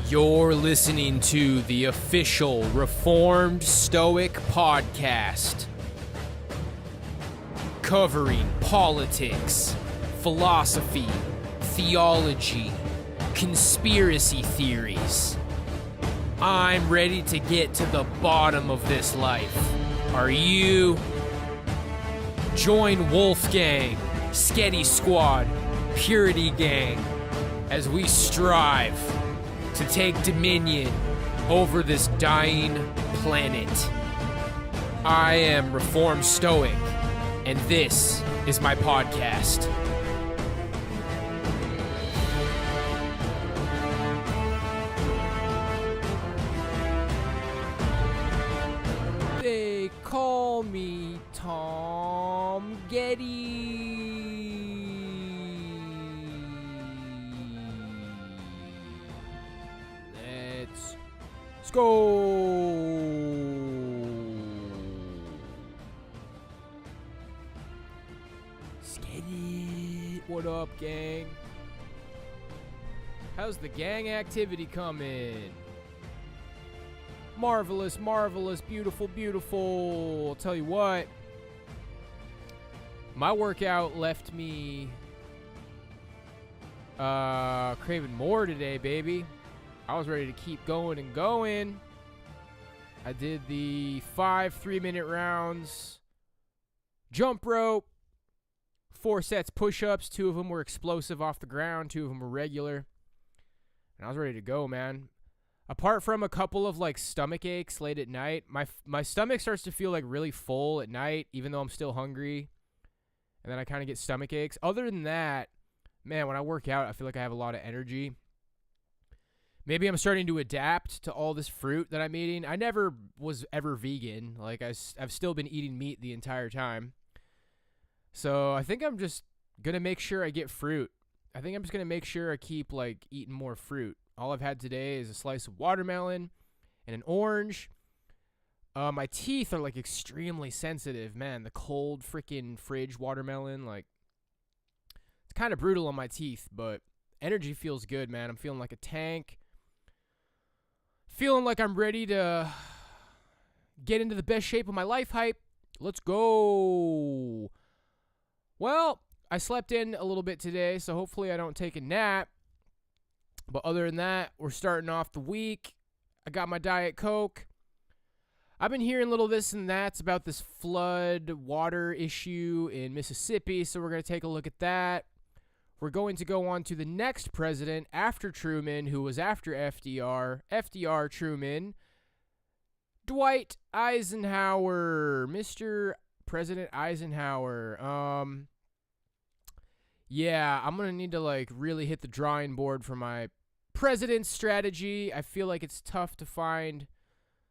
You're listening to the official Reformed Stoic podcast, covering politics, philosophy, theology, conspiracy theories. I'm ready to get to the bottom of this life. Are you? Join Wolfgang, Sketty Squad, Purity Gang, as we strive to take dominion over this dying planet. I am Reformed Stoic, and this is my podcast. They call me Tom Getty. Let's go. Sketty. What up, gang? How's the gang activity coming? Marvelous, marvelous, beautiful, beautiful. I'll tell you what. My workout left me craving more today, baby. I was ready to keep going and going. I did the 5 3-minute rounds. Jump rope. 4 sets push-ups. 2 of them were explosive off the ground. 2 of them were regular. And I was ready to go, man. Apart from a couple of like stomach aches late at night, my stomach starts to feel like really full at night, even though I'm still hungry. And then I kind of get stomach aches. Other than that, man, when I work out, I feel like I have a lot of energy. Maybe I'm starting to adapt to all this fruit that I'm eating. I never was ever vegan. Like, I've still been eating meat the entire time. So I think I'm just going to make sure I get fruit. I think I'm just going to make sure I keep, like, eating more fruit. All I've had today is a slice of watermelon and an orange. My teeth are, like, extremely sensitive. Man, the cold freaking fridge watermelon, like, it's kind of brutal on my teeth, but energy feels good, man. I'm feeling like a tank. Feeling like I'm ready to get into the best shape of my life hype. Let's go. Well, I slept in a little bit today, so hopefully I don't take a nap. But other than that, we're starting off the week. I got my Diet Coke. I've been hearing little this and that's about this flood water issue in Mississippi, so we're going to take a look at that. We're going to go on to the next president after Truman, who was after FDR. FDR Truman. Dwight Eisenhower. Mr. President Eisenhower. Yeah, I'm going to need to, like, really hit the drawing board for my president's strategy. I feel like it's tough to find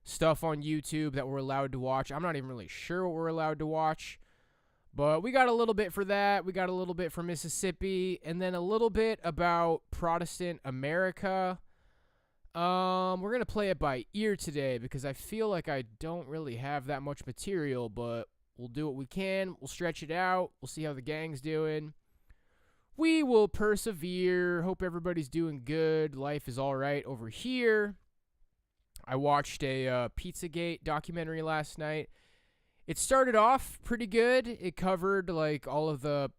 stuff on YouTube that we're allowed to watch. I'm not even really sure what we're allowed to watch. But we got a little bit for that. We got a little bit for Mississippi. And then a little bit about Protestant America. We're going to play it by ear today because I feel like I don't really have that much material. But we'll do what we can. We'll stretch it out. We'll see how the gang's doing. We will persevere. Hope everybody's doing good. Life is all right over here. I watched a Pizzagate documentary last night. It started off pretty good. It covered like all of the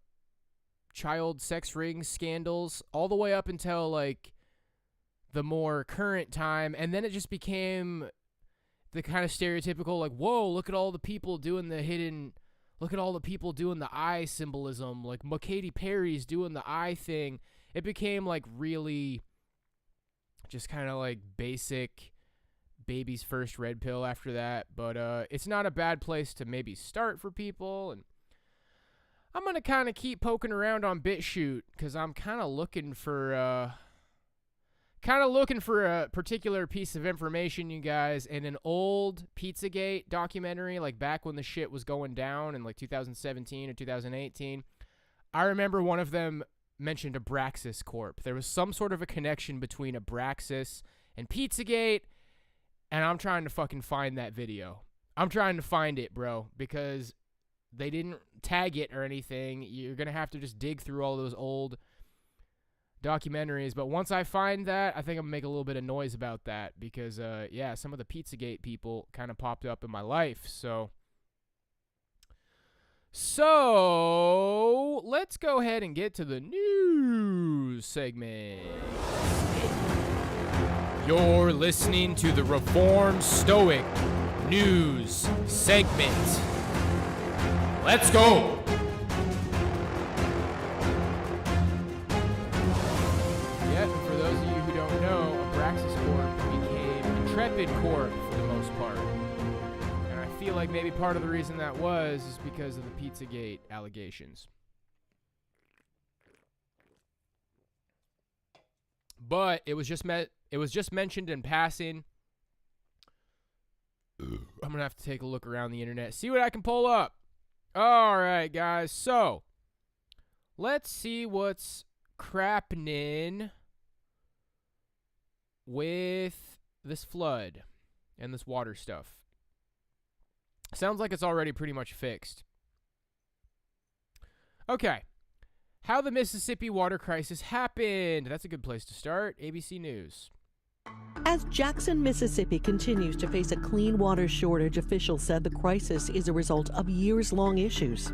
child sex ring scandals all the way up until like the more current time. And then it just became the kind of stereotypical like, whoa, look at all the people doing the hidden, look at all the people doing the eye symbolism. Like Katy Perry's doing the eye thing. It became like really just kind of like basic baby's first red pill after that, but it's not a bad place to maybe start for people. And I'm gonna kind of keep poking around on BitChute because I'm kind of looking for a particular piece of information, you guys. In an old Pizzagate documentary, like back when the shit was going down in like 2017 or 2018, I remember one of them mentioned Abraxas Corp. There was some sort of a connection between Abraxas and Pizzagate. And I'm trying to fucking find that video. I'm trying to find it, bro, because they didn't tag it or anything. You're going to have to just dig through all those old documentaries. But once I find that, I think I'm going to make a little bit of noise about that because, yeah, some of the Pizzagate people kind of popped up in my life. So let's go ahead and get to the news segment. You're listening to the Reformed Stoic News segment. Let's go! Yeah, and for those of you who don't know, Abraxas Corp became Intrepid Corp for the most part. And I feel like maybe part of the reason that was is because of the Pizzagate allegations. But it was just mentioned in passing. I'm going to have to take a look around the internet, see what I can pull up. All right, guys. So, let's see what's crappening with this flood and this water stuff. Sounds like it's already pretty much fixed. Okay. How the Mississippi water crisis happened. That's a good place to start. ABC News. As Jackson, Mississippi continues to face a clean water shortage, officials said the crisis is a result of years-long issues.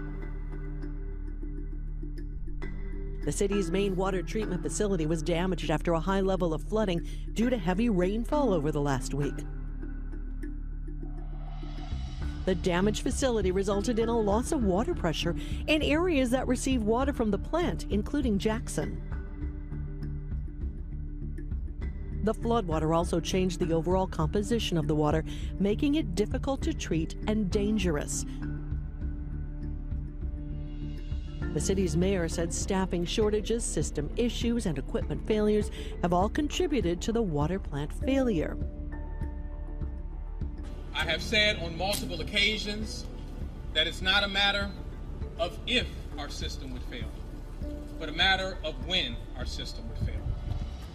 The city's main water treatment facility was damaged after a high level of flooding due to heavy rainfall over the last week. The damaged facility resulted in a loss of water pressure in areas that receive water from the plant, including Jackson. The floodwater also changed the overall composition of the water, making it difficult to treat and dangerous. The city's mayor said staffing shortages, system issues, and equipment failures have all contributed to the water plant failure. I have said on multiple occasions that it's not a matter of if our system would fail, but a matter of when our system would fail.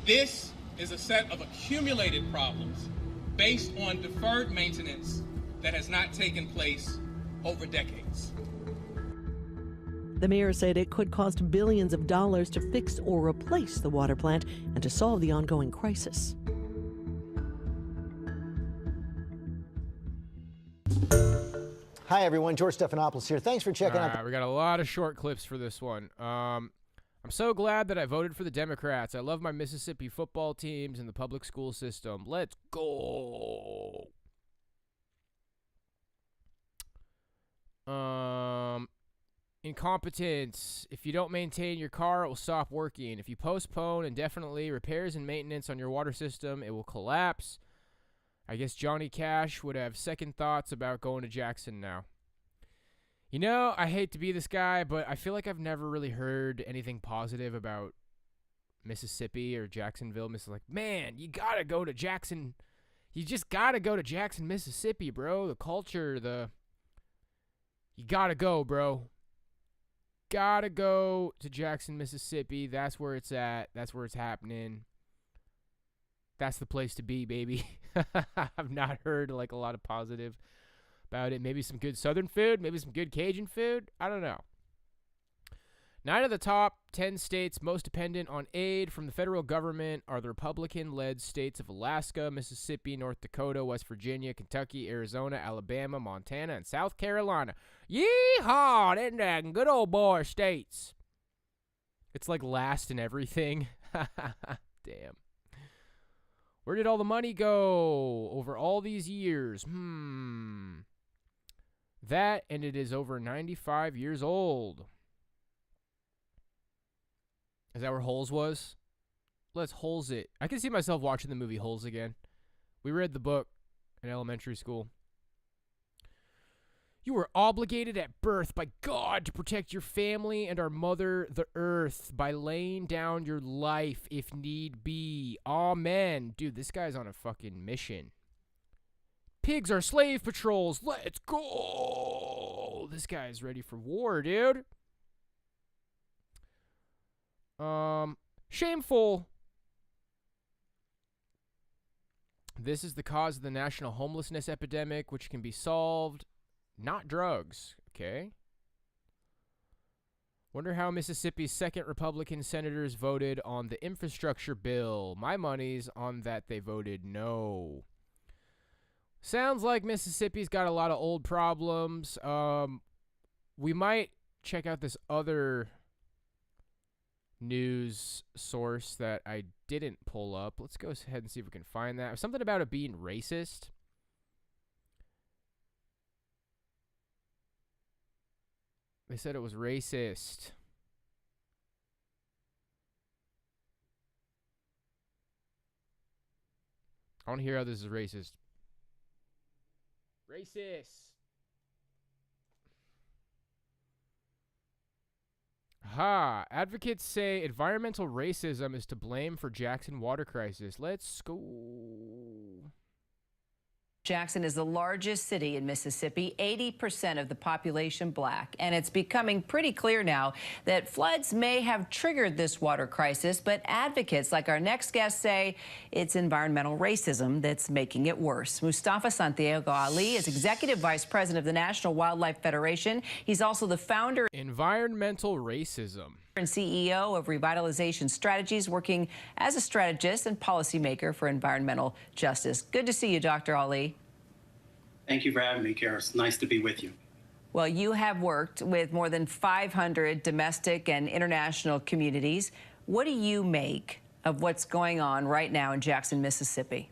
This is a set of accumulated problems based on deferred maintenance that has not taken place over decades. The mayor said it could cost billions of dollars to fix or replace the water plant and to solve the ongoing crisis. Hi, everyone. George Stephanopoulos here. Thanks for checking out. We got a lot of short clips for this one. I'm so glad that I voted for the Democrats. I love my Mississippi football teams and the public school system. Let's go. Incompetence. If you don't maintain your car, it will stop working. If you postpone indefinitely repairs and maintenance on your water system, it will collapse. I guess Johnny Cash would have second thoughts about going to Jackson now. You know, I hate to be this guy, but I feel like I've never really heard anything positive about Mississippi or Jacksonville. Like, man, you gotta go to Jackson. You just gotta go to Jackson, Mississippi, bro. The culture, you gotta go, bro. Gotta go to Jackson, Mississippi. That's where it's at. That's where it's happening. That's the place to be, baby. I've not heard like a lot of positive about it. Maybe some good Southern food, maybe some good Cajun food. I don't know. 9 of the top 10 states most dependent on aid from the federal government are the Republican-led states of Alaska, Mississippi, North Dakota, West Virginia, Kentucky, Arizona, Alabama, Montana, and South Carolina. Yeehaw! Them dang good old boy states. It's like last in everything. Damn. Where did all the money go over all these years? That, and it is over 95 years old. Is that where Holes was? Let's Holes it. I can see myself watching the movie Holes again. We read the book in elementary school. You were obligated at birth by God to protect your family and our mother, the earth, by laying down your life if need be. Amen. Dude, this guy's on a fucking mission. Pigs are slave patrols. Let's go. This guy's ready for war, dude. Shameful. This is the cause of the national homelessness epidemic, which can be solved, not drugs. Okay. Wonder how Mississippi's second Republican senators voted on the infrastructure bill. My money's on that they voted no. Sounds like Mississippi's got a lot of old problems. We might check out this other news source that I didn't pull up. Let's go ahead and see if we can find that. Something about it being racist. They said it was racist. I want to hear how this is racist. Racist. Ha! Advocates say environmental racism is to blame for Jackson water crisis. Let's go. Jackson is the largest city in Mississippi, 80% of the population black, and it's becoming pretty clear now that floods may have triggered this water crisis, but advocates like our next guest say it's environmental racism that's making it worse. Mustafa Santiago Ali is Executive Vice President of the National Wildlife Federation. He's also the founder Environmental racism. and CEO of Revitalization Strategies, working as a strategist and policymaker for environmental justice. Good to see you, Dr. Ali. Thank you for having me, Kara. It's nice to be with you. Well, you have worked with more than 500 domestic and international communities. What do you make of what's going on right now in Jackson, Mississippi?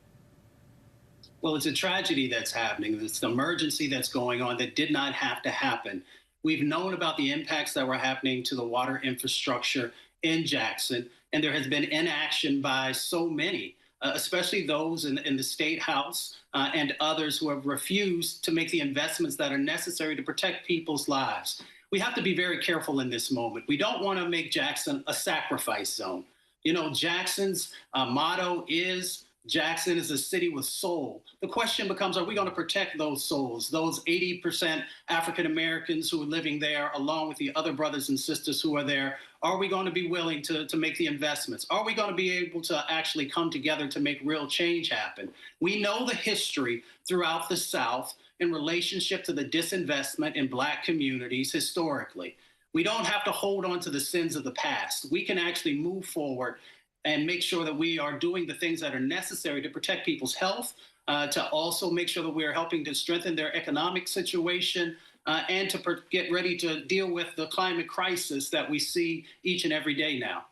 Well, it's a tragedy that's happening. It's an emergency that's going on that did not have to happen. We've known about the impacts that were happening to the water infrastructure in Jackson, and there has been inaction by so many, especially those in the State House and others who have refused to make the investments that are necessary to protect people's lives. We have to be very careful in this moment. We don't want to make Jackson a sacrifice zone. You know, Jackson's motto is Jackson is a city with soul. The question becomes, are we going to protect those souls, those 80% African Americans who are living there, along with the other brothers and sisters who are there? Are we going to be willing to make the investments? Are we going to be able to actually come together to make real change happen? We know the history throughout the South in relationship to the disinvestment in Black communities historically. We don't have to hold on to the sins of the past. We can actually move forward and make sure that we are doing the things that are necessary to protect people's health, to also make sure that we are helping to strengthen their economic situation, and to get ready to deal with the climate crisis that we see each and every day now.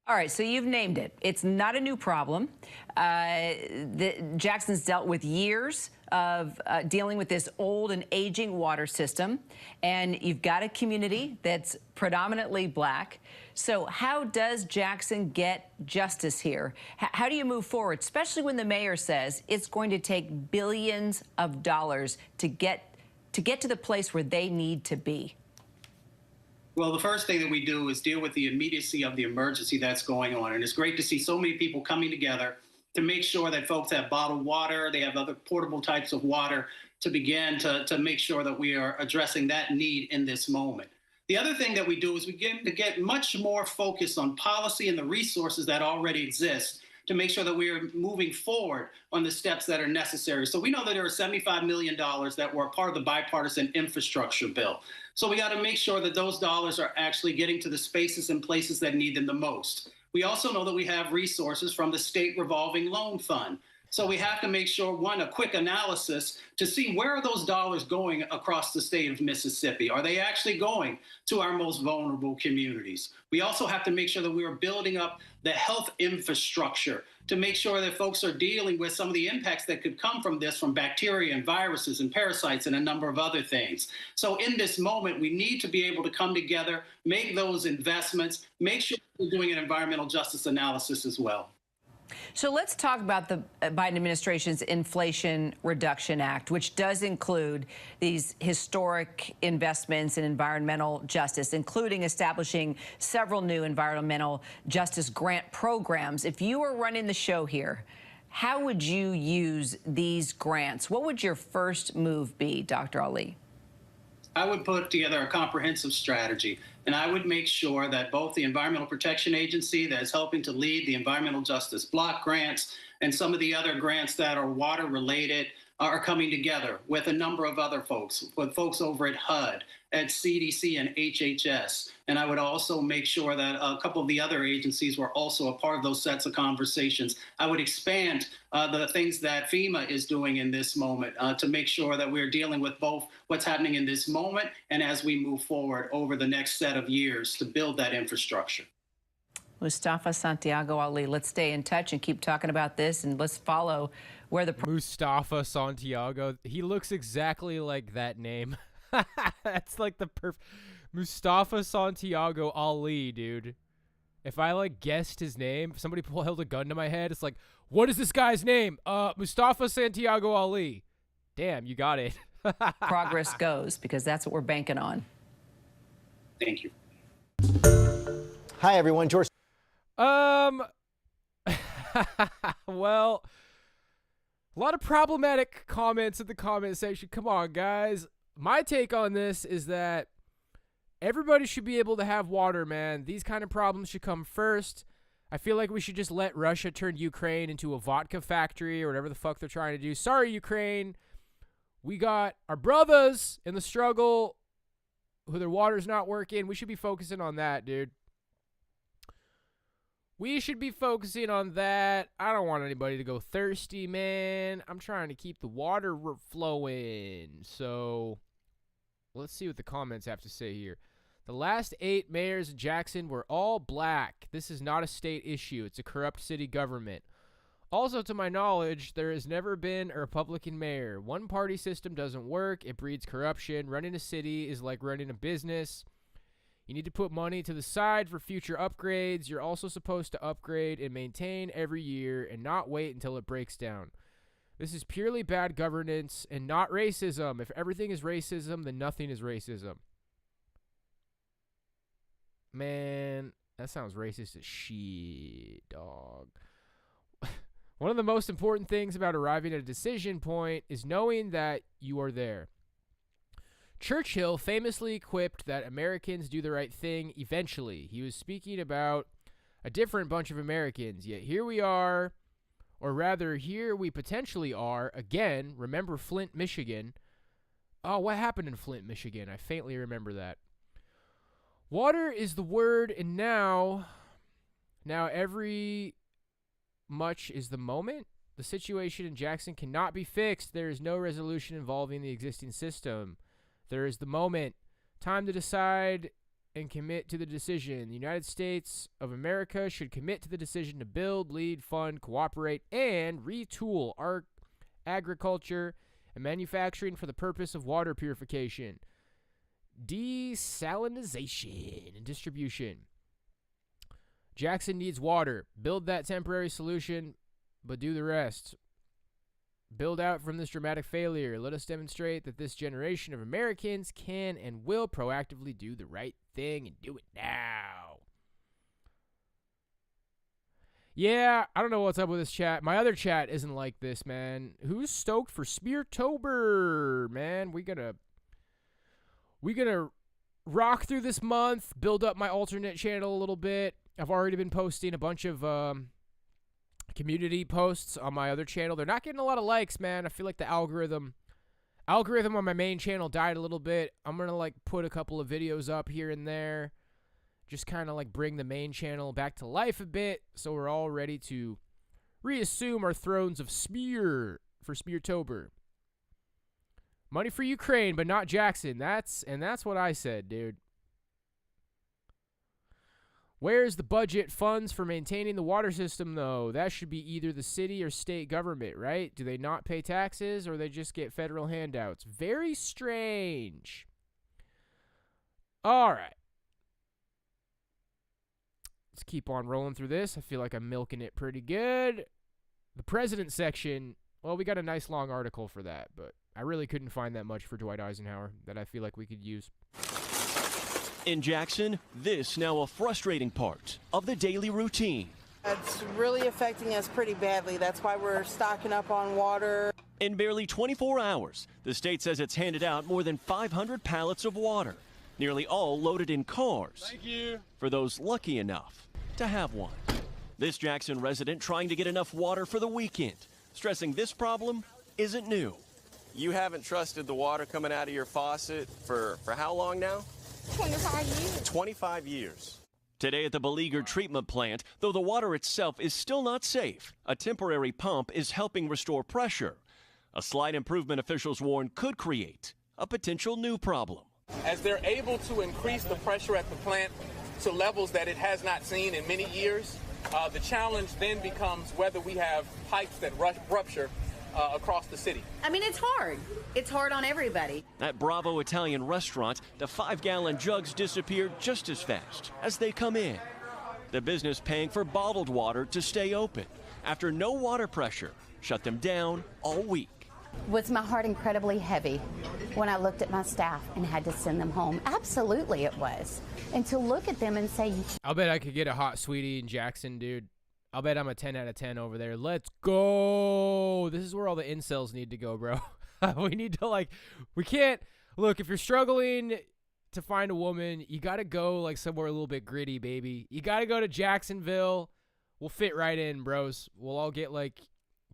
All right, so you've named it. It's not a new problem. Jackson's dealt with years of dealing with this old and aging water system, and you've got a community that's predominantly Black. So how does Jackson get justice here? How do you move forward, especially when the mayor says it's going to take billions of dollars to get to the place where they need to be? Well, the first thing that we do is deal with the immediacy of the emergency that's going on. And it's great to see so many people coming together to make sure that folks have bottled water, they have other portable types of water to begin to make sure that we are addressing that need in this moment. The other thing that we do is we get much more focused on policy and the resources that already exist to make sure that we are moving forward on the steps that are necessary. So we know that there are $75 million that were part of the bipartisan infrastructure bill. So we got to make sure that those dollars are actually getting to the spaces and places that need them the most. We also know that we have resources from the state revolving loan fund. So we have to make sure, one, a quick analysis to see where are those dollars going across the state of Mississippi? Are they actually going to our most vulnerable communities? We also have to make sure that we are building up the health infrastructure to make sure that folks are dealing with some of the impacts that could come from this, from bacteria and viruses and parasites and a number of other things. So in this moment, we need to be able to come together, make those investments, make sure we're doing an environmental justice analysis as well. So let's talk about the Biden administration's Inflation Reduction Act, which does include these historic investments in environmental justice, including establishing several new environmental justice grant programs. If you were running the show here, how would you use these grants? What would your first move be, Dr. Ali? I would put together a comprehensive strategy, and I would make sure that both the Environmental Protection Agency that is helping to lead the environmental justice block grants and some of the other grants that are water related are coming together with a number of other folks, with folks over at HUD, at CDC and HHS. And I would also make sure that a couple of the other agencies were also a part of those sets of conversations. I would expand the things that FEMA is doing in this moment to make sure that we're dealing with both what's happening in this moment and as we move forward over the next set of years to build that infrastructure. Mustafa Santiago Ali, let's stay in touch and keep talking about this, and let's follow where the Mustafa Santiago. He looks exactly like that name. That's like the perfect Mustafa Santiago Ali, dude. If I like guessed his name, if somebody held a gun to my head, it's like, what is this guy's name? Mustafa Santiago Ali. Damn, you got it. progress goes, because that's what we're banking on. Thank you. Hi, everyone. George. Well, a lot of problematic comments in the comment section. Come on, guys. My take on this is that everybody should be able to have water, man. These kind of problems should come first. I feel like we should just let Russia turn Ukraine into a vodka factory or whatever the fuck they're trying to do. Sorry, Ukraine. We got our brothers in the struggle who their water's not working. We should be focusing on that, dude. We should be focusing on that. I don't want anybody to go thirsty, man. I'm trying to keep the water flowing. So let's see what the comments have to say here. The last 8 mayors in Jackson were all black. This is not a state issue. It's a corrupt city government. Also, to my knowledge, there has never been a Republican mayor. One-party system doesn't work. It breeds corruption. Running a city is like running a business. You need to put money to the side for future upgrades. You're also supposed to upgrade and maintain every year and not wait until it breaks down. This is purely bad governance and not racism. If everything is racism, then nothing is racism. Man, that sounds racist as shit, dog. One of the most important things about arriving at a decision point is knowing that you are there. Churchill famously quipped that Americans do the right thing eventually. He was speaking about a different bunch of Americans, yet here we are, or rather, here we potentially are, again. Remember Flint, Michigan. Oh, what happened in Flint, Michigan? I faintly remember that. Water is the word, and now every much is the moment. The situation in Jackson cannot be fixed. There is no resolution involving the existing system. There is the moment. Time to decide and commit to the decision. The United States of America should commit to the decision to build, lead, fund, cooperate, and retool our agriculture and manufacturing for the purpose of water purification, desalinization, and distribution. Jackson needs water. Build that temporary solution, but do the rest. Build out from this dramatic failure. Let us demonstrate that this generation of Americans can and will proactively do the right thing and do it now. Yeah, I don't know what's up with this chat. My other chat isn't like this, man. Who's stoked for Speartober, man? We gotta rock through this month, build up my alternate channel a little bit. I've already been posting a bunch of community posts on my other channel. They're not getting a lot of likes, man. I feel like the algorithm on my main channel died a little bit. I'm gonna like put a couple of videos up here and there, just kind of like bring the main channel back to life a bit, so we're all ready to reassume our thrones of Spear for Speartober. Money for Ukraine, but not Jackson. That's what I said, dude. Where's the budget funds for maintaining the water system, though? That should be either the city or state government, right? Do they not pay taxes, or they just get federal handouts? Very strange. All right. Let's keep on rolling through this. I feel like I'm milking it pretty good. The president section, well, we got a nice long article for that, but I really couldn't find that much for Dwight Eisenhower that I feel like we could use. In Jackson, this now a frustrating part of the daily routine. It's really affecting us pretty badly. That's why we're stocking up on water. In barely 24 hours, the state says it's handed out more than 500 pallets of water, nearly all loaded in cars. Thank you. For those lucky enough to have one. This Jackson resident trying to get enough water for the weekend, stressing this problem isn't new. You haven't trusted the water coming out of your faucet for how long now? 25 years. 25 years. Today at the Beleaguered treatment plant, though the water itself is still not safe, a temporary pump is helping restore pressure. A slight improvement officials warn could create a potential new problem. As they're able to increase the pressure at the plant to levels that it has not seen in many years, the challenge then becomes whether we have pipes that rupture across the city. I mean, it's hard. It's hard on everybody. At Bravo Italian restaurant, the 5-gallon jugs disappear just as fast as they come in. The business paying for bottled water to stay open after no water pressure shut them down all week. Was my heart incredibly heavy when I looked at my staff and had to send them home? Absolutely it was. And to look at them and say, I'll bet I could get a hot sweetie in Jackson, dude. I'll bet I'm a 10 out of 10 over there. Let's go. This is where all the incels need to go, bro. We need to, like, we can't, look, if you're struggling to find a woman, you got to go, like, somewhere a little bit gritty, baby. You got to go to Jacksonville. We'll fit right in, bros. We'll all get, like,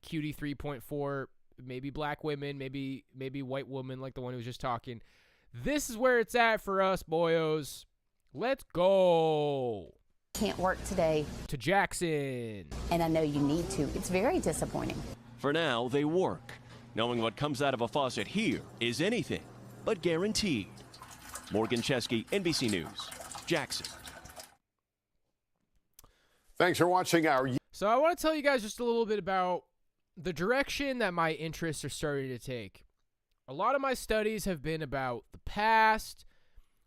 cutie 3.4, maybe black women, maybe white woman, like the one who was just talking. This is where it's at for us, boyos. Let's go. can't work today. To Jackson. And I know you need to. It's very disappointing. For now, they work, knowing what comes out of a faucet here is anything but guaranteed. Morgan Chesky, NBC News, Jackson. Thanks for watching our... So I want to tell you guys just a little bit about the direction that my interests are starting to take. A lot of my studies have been about the past,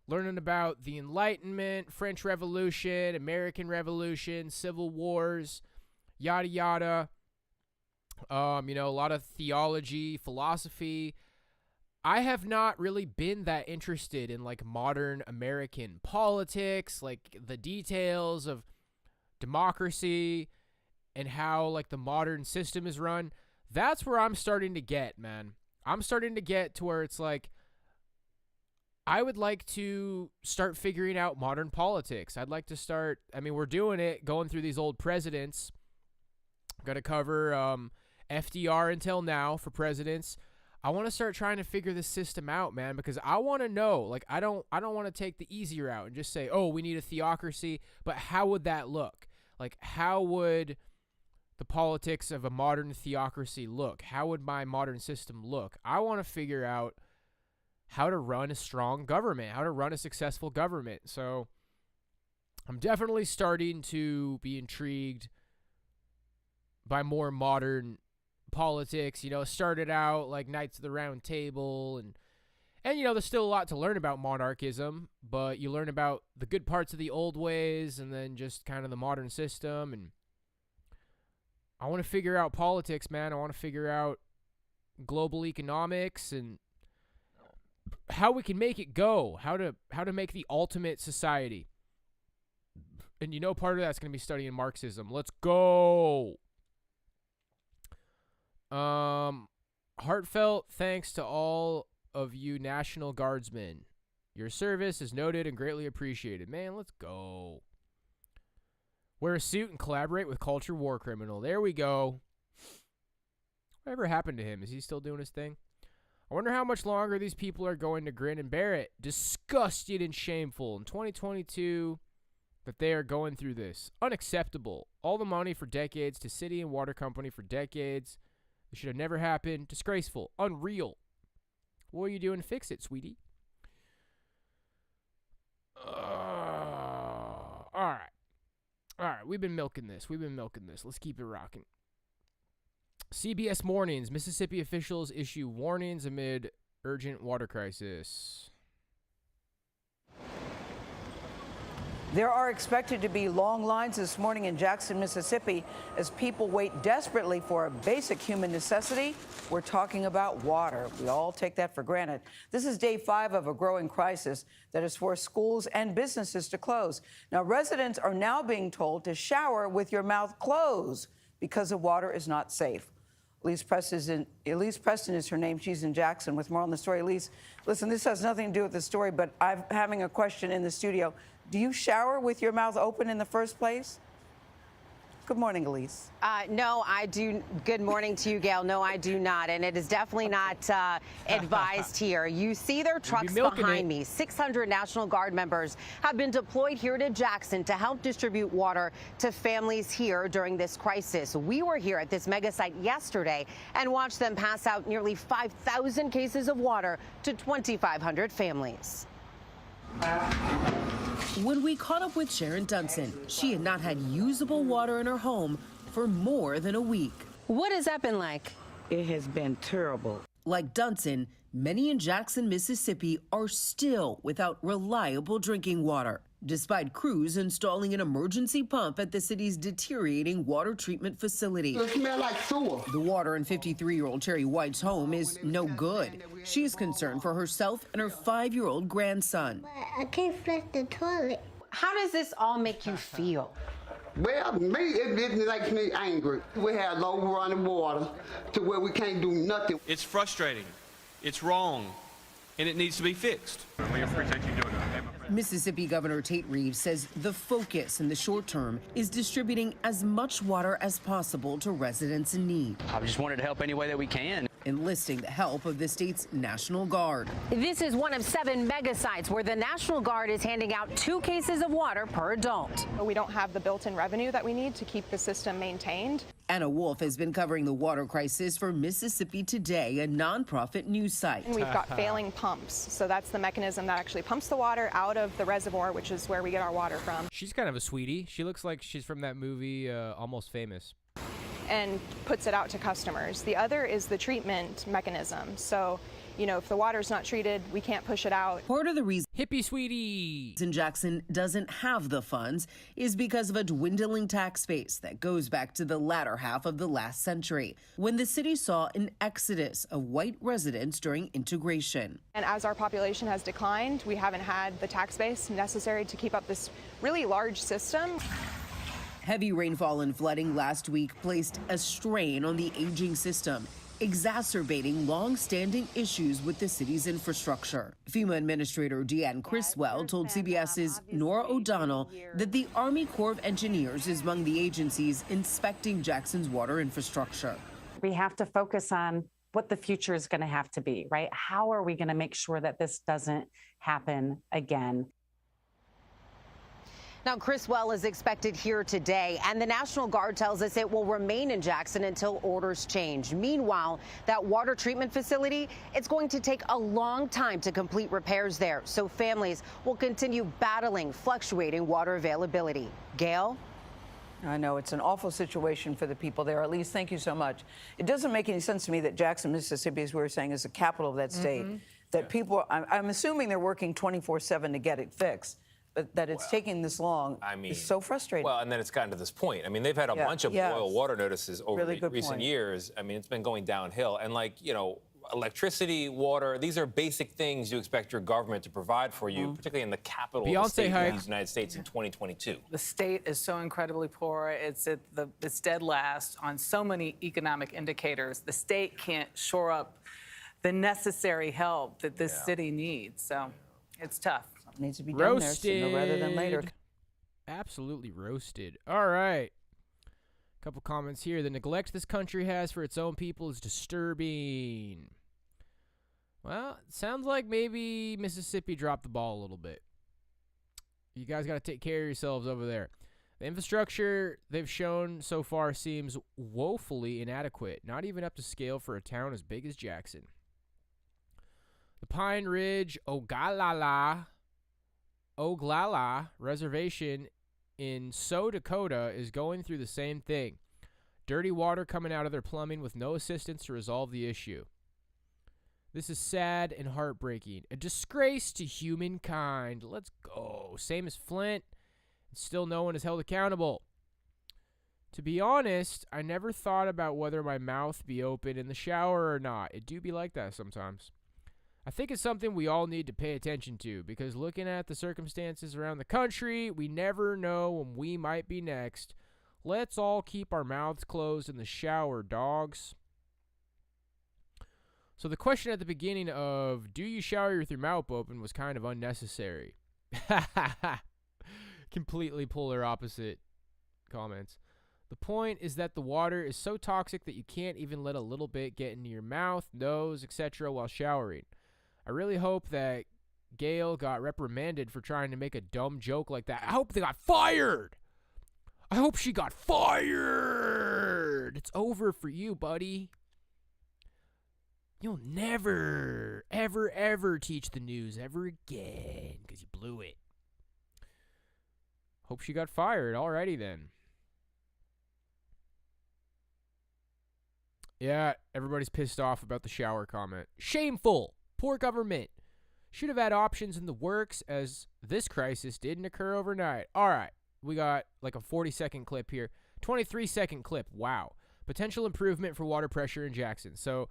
learning about the Enlightenment, French Revolution, American Revolution, Civil Wars, yada yada. A lot of theology, philosophy. I have not really been that interested in like modern American politics, like the details of democracy and how like the modern system is run. That's where I'm starting to get, man. I'm starting to get to where it's like, I would like to start figuring out modern politics. I'd like to start, we're doing it, going through these old presidents. I'm going to cover FDR until now for presidents. I want to start trying to figure this system out, man, because I want to know, like, I don't want to take the easy route and just say, oh, we need a theocracy, but how would that look? Like, how would the politics of a modern theocracy look? How would my modern system look? I want to figure out how to run a strong government, how to run a successful government. So I'm definitely starting to be intrigued by more modern politics. Started out like Knights of the Round Table and there's still a lot to learn about monarchism, but you learn about the good parts of the old ways and then just kind of the modern system. And I want to figure out politics, man. I want to figure out global economics and how we can make it go, how to make the ultimate society. And part of that's going to be studying Marxism. Let's go. Heartfelt thanks to all of you National Guardsmen. Your service is noted and greatly appreciated. Man, let's go. Wear a suit and collaborate with Culture War Criminal. There we go. Whatever happened to him? Is he still doing his thing? I wonder how much longer these people are going to grin and bear it. Disgusted and shameful in 2022 that they are going through this. Unacceptable. All the money for decades to city and water company for decades. It should have never happened. Disgraceful. Unreal. What are you doing to fix it, sweetie? All right. We've been milking this. Let's keep it rocking. CBS Mornings. Mississippi officials issue warnings amid urgent water crisis. There are expected to be long lines this morning in Jackson, Mississippi, as people wait desperately for a basic human necessity. We're talking about water. We all take that for granted. This is day 5 of a growing crisis that has forced schools and businesses to close. Now, residents are now being told to shower with your mouth closed because the water is not safe. Elise Preston is her name. She's in Jackson with more on the story. Elise, listen, this has nothing to do with the story, but I'm having a question in the studio. Do you shower with your mouth open in the first place? Good morning, Elise. No, I do. Good morning to you, Gail. No, I do not. And it is definitely not advised here. You see their trucks behind me. 600 National Guard members have been deployed here to Jackson to help distribute water to families here during this crisis. We were here at this mega site yesterday and watched them pass out nearly 5,000 cases of water to 2,500 families. When we caught up with Sharon Dunson, she had not had usable water in her home for more than a week. What has that been like? It has been terrible. Like Dunson, many in Jackson, Mississippi are still without reliable drinking water, despite crews installing an emergency pump at the city's deteriorating water treatment facility. It smells like sewer. The water in 53-year-old Cherry White's home is no good. She's concerned for herself and her 5-year-old grandson. I can't flush the toilet. How does this all make you feel? Well, me, it makes me angry. We have low running water to where we can't do nothing. It's frustrating. It's wrong. And it needs to be fixed. We appreciate you doing that. Mississippi Governor Tate Reeves says the focus in the short term is distributing as much water as possible to residents in need. I just wanted to help any way that we can. Enlisting the help of the state's National Guard. This is one of 7 mega sites where the National Guard is handing out 2 cases of water per adult. We don't have the built-in revenue that we need to keep the system maintained. Anna Wolf has been covering the water crisis for Mississippi Today, a nonprofit news site. And we've got failing pumps, so that's the mechanism that actually pumps the water out of the reservoir, which is where we get our water from. She's kind of a sweetie. She looks like she's from that movie, Almost Famous. And puts it out to customers. The other is the treatment mechanism. So, you know, if the water's not treated, we can't push it out. Part of the reason Hippie Sweetie in Jackson doesn't have the funds is because of a dwindling tax base that goes back to the latter half of the last century, when the city saw an exodus of white residents during integration. And as our population has declined, we haven't had the tax base necessary to keep up this really large system. Heavy rainfall and flooding last week placed a strain on the aging system, exacerbating long-standing issues with the city's infrastructure. FEMA Administrator Deanne Criswell told CBS's Nora O'Donnell that the Army Corps of Engineers is among the agencies inspecting Jackson's water infrastructure. We have to focus on what the future is going to have to be, right? How are we going to make sure that this doesn't happen again? Now, Criswell is expected here today, and the National Guard tells us it will remain in Jackson until orders change. Meanwhile, that water treatment facility, it's going to take a long time to complete repairs there, so families will continue battling fluctuating water availability. Gail? I know it's an awful situation for the people there. Elise, thank you so much. It doesn't make any sense to me that Jackson, Mississippi, as we were saying, is the capital of that state, that people, I'm assuming they're working 24/7 to get it fixed. But that it's taking this long is so frustrating. Well, and then it's gotten to this point. I mean, they've had a bunch of boil water notices over recent years. I mean, it's been going downhill. And like, you know, electricity, water, these are basic things you expect your government to provide for you, particularly in the capital of the state of the United States in 2022. The state is so incredibly poor. It's dead last on so many economic indicators. The state can't shore up the necessary help that this city needs. So it's tough. Needs to be done there sooner rather than later. Absolutely roasted. All right. Couple comments here. The neglect this country has for its own people is disturbing. Well, it sounds like maybe Mississippi dropped the ball a little bit. You guys got to take care of yourselves over there. The infrastructure they've shown so far seems woefully inadequate, not even up to scale for a town as big as Jackson. The Pine Ridge Oglala Reservation in South Dakota is going through the same thing. Dirty water coming out of their plumbing with no assistance to resolve the issue. This is sad and heartbreaking. A disgrace to humankind. Let's go. Same as Flint. And still no one is held accountable. To be honest, I never thought about whether my mouth be open in the shower or not. It do be like that sometimes. I think it's something we all need to pay attention to, because looking at the circumstances around the country, we never know when we might be next. Let's all keep our mouths closed in the shower, dogs. So the question at the beginning of, do you shower with your mouth open, was kind of unnecessary. Completely polar opposite comments. The point is that the water is so toxic that you can't even let a little bit get into your mouth, nose, etc. while showering. I really hope that Gail got reprimanded for trying to make a dumb joke like that. I hope they got fired. I hope she got fired. It's over for you, buddy. You'll never, ever, ever teach the news ever again because you blew it. Hope she got fired. Alrighty then. Yeah, everybody's pissed off about the shower comment. Shameful. Poor government. Should have had options in the works as this crisis didn't occur overnight. All right. We got like a 40-second clip here. 23-second clip. Wow. Potential improvement for water pressure in Jackson. So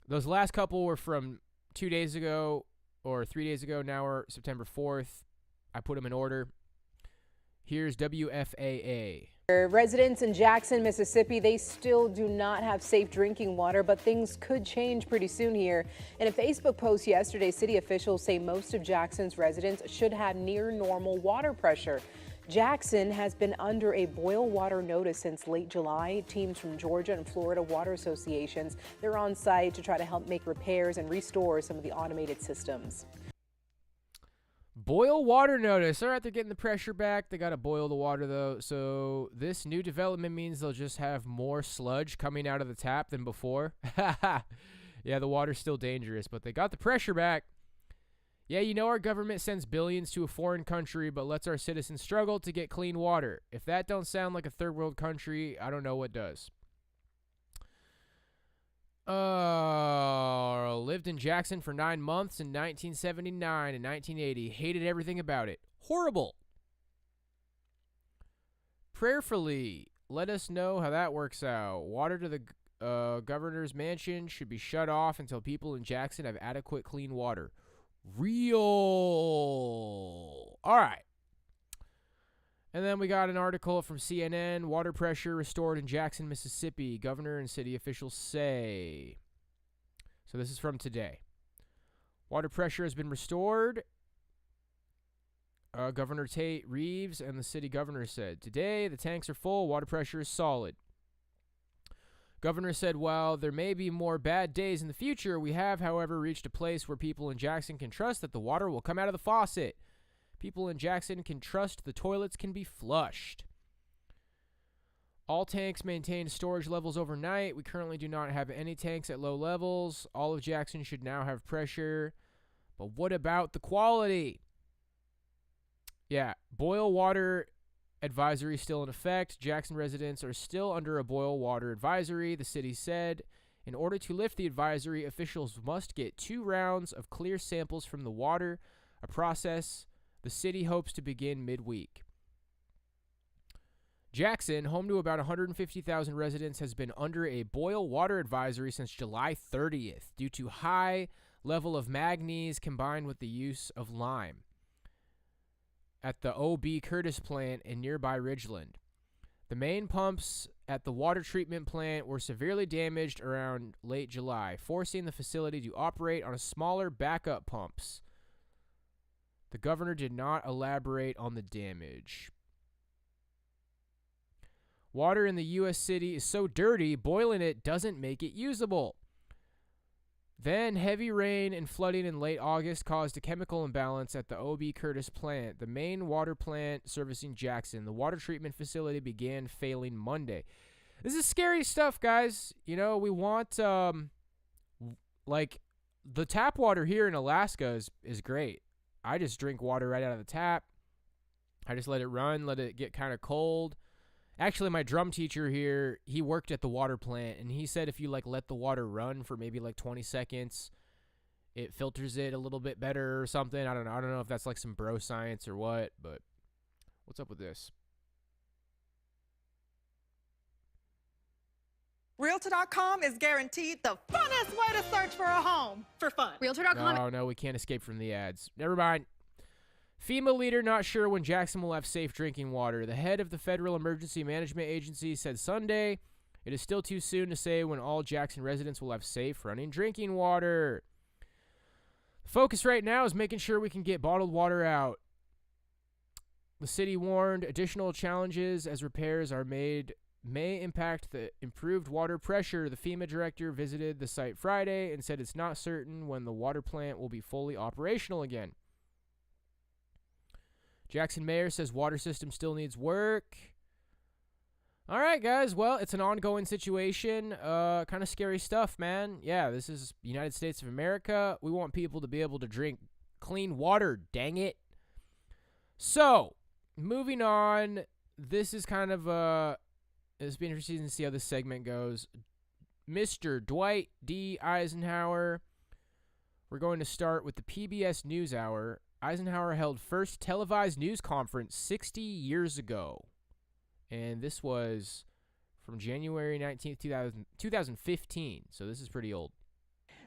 those last couple were from 2 days ago or 3 days ago. Now we're September 4th. I put them in order. Here's WFAA. Residents in Jackson, Mississippi, they still do not have safe drinking water, but things could change pretty soon here. In a Facebook post yesterday, city officials say most of Jackson's residents should have near normal water pressure. Jackson has been under a boil water notice since late July. Teams from Georgia and Florida water associations, they're on site to try to help make repairs and restore some of the automated systems. Boil water notice. All right, they're getting the pressure back. They got to boil the water, though. So this new development means they'll just have more sludge coming out of the tap than before. Yeah, the water's still dangerous, but they got the pressure back. Yeah, you know our government sends billions to a foreign country, but lets our citizens struggle to get clean water. If that don't sound like a third world country, I don't know what does. Lived in Jackson for 9 months in 1979 and 1980. Hated everything about it. Horrible. Prayerfully, let us know how that works out. Water to the governor's mansion should be shut off until people in Jackson have adequate clean water. Real. All right. And then we got an article from CNN. Water pressure restored in Jackson, Mississippi. Governor and city officials say. So this is from today. Water pressure has been restored. Governor Tate Reeves and the city governor said. Today, the tanks are full. Water pressure is solid. Governor said, while there may be more bad days in the future, we have, however, reached a place where people in Jackson can trust that the water will come out of the faucet. People in Jackson can trust the toilets can be flushed. All tanks maintain storage levels overnight. We currently do not have any tanks at low levels. All of Jackson should now have pressure. But what about the quality? Yeah, boil water advisory still in effect. Jackson residents are still under a boil water advisory, the city said. In order to lift the advisory, officials must get 2 rounds of clear samples from the water, a process the city hopes to begin midweek. Jackson, home to about 150,000 residents, has been under a boil water advisory since July 30th due to high level of manganese combined with the use of lime at the O.B. Curtis plant in nearby Ridgeland. The main pumps at the water treatment plant were severely damaged around late July, forcing the facility to operate on smaller backup pumps. The governor did not elaborate on the damage. Water in the U.S. city is so dirty, boiling it doesn't make it usable. Then, heavy rain and flooding in late August caused a chemical imbalance at the O.B. Curtis plant, the main water plant servicing Jackson. The water treatment facility began failing Monday. This is scary stuff, guys. You know, we want, like, the tap water here in Alaska is great. I just drink water right out of the tap. I just let it run, let it get kind of cold. Actually, my drum teacher here, he worked at the water plant, and he said if you, like, let the water run for maybe, like, 20 seconds, it filters it a little bit better or something. I don't know. I don't know if that's, like, some bro science or what, but what's up with this? Realtor.com is guaranteed the funnest way to search for a home for fun. Realtor.com. No, we can't escape from the ads. Never mind. FEMA leader not sure when Jackson will have safe drinking water. The head of the Federal Emergency Management Agency said Sunday it is still too soon to say when all Jackson residents will have safe running drinking water. The focus right now is making sure we can get bottled water out. The city warned additional challenges as repairs are made may impact the improved water pressure. The FEMA director visited the site Friday and said it's not certain when the water plant will be fully operational again. Jackson mayor says water system still needs work. All right, guys. Well, it's an ongoing situation. Kind of scary stuff, man. Yeah, this is United States of America. We want people to be able to drink clean water, dang it. So, moving on. This is kind of it's been interesting to see how this segment goes. Mr. Dwight D. Eisenhower. We're going to start with the PBS NewsHour. Eisenhower held first televised news conference 60 years ago. And this was from January 19th, 2015. So this is pretty old.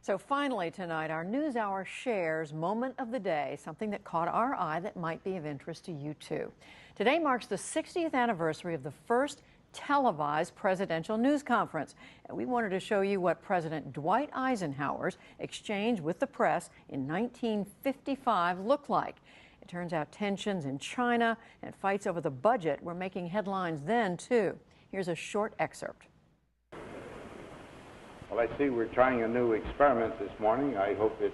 So finally tonight, our NewsHour shares moment of the day, something that caught our eye that might be of interest to you too. Today marks the 60th anniversary of the first televised presidential news conference. And we wanted to show you what President Dwight Eisenhower's exchange with the press in 1955 looked like. It turns out tensions in China and fights over the budget were making headlines then too. Here's a short excerpt. Well, I see we're trying a new experiment this morning. I hope it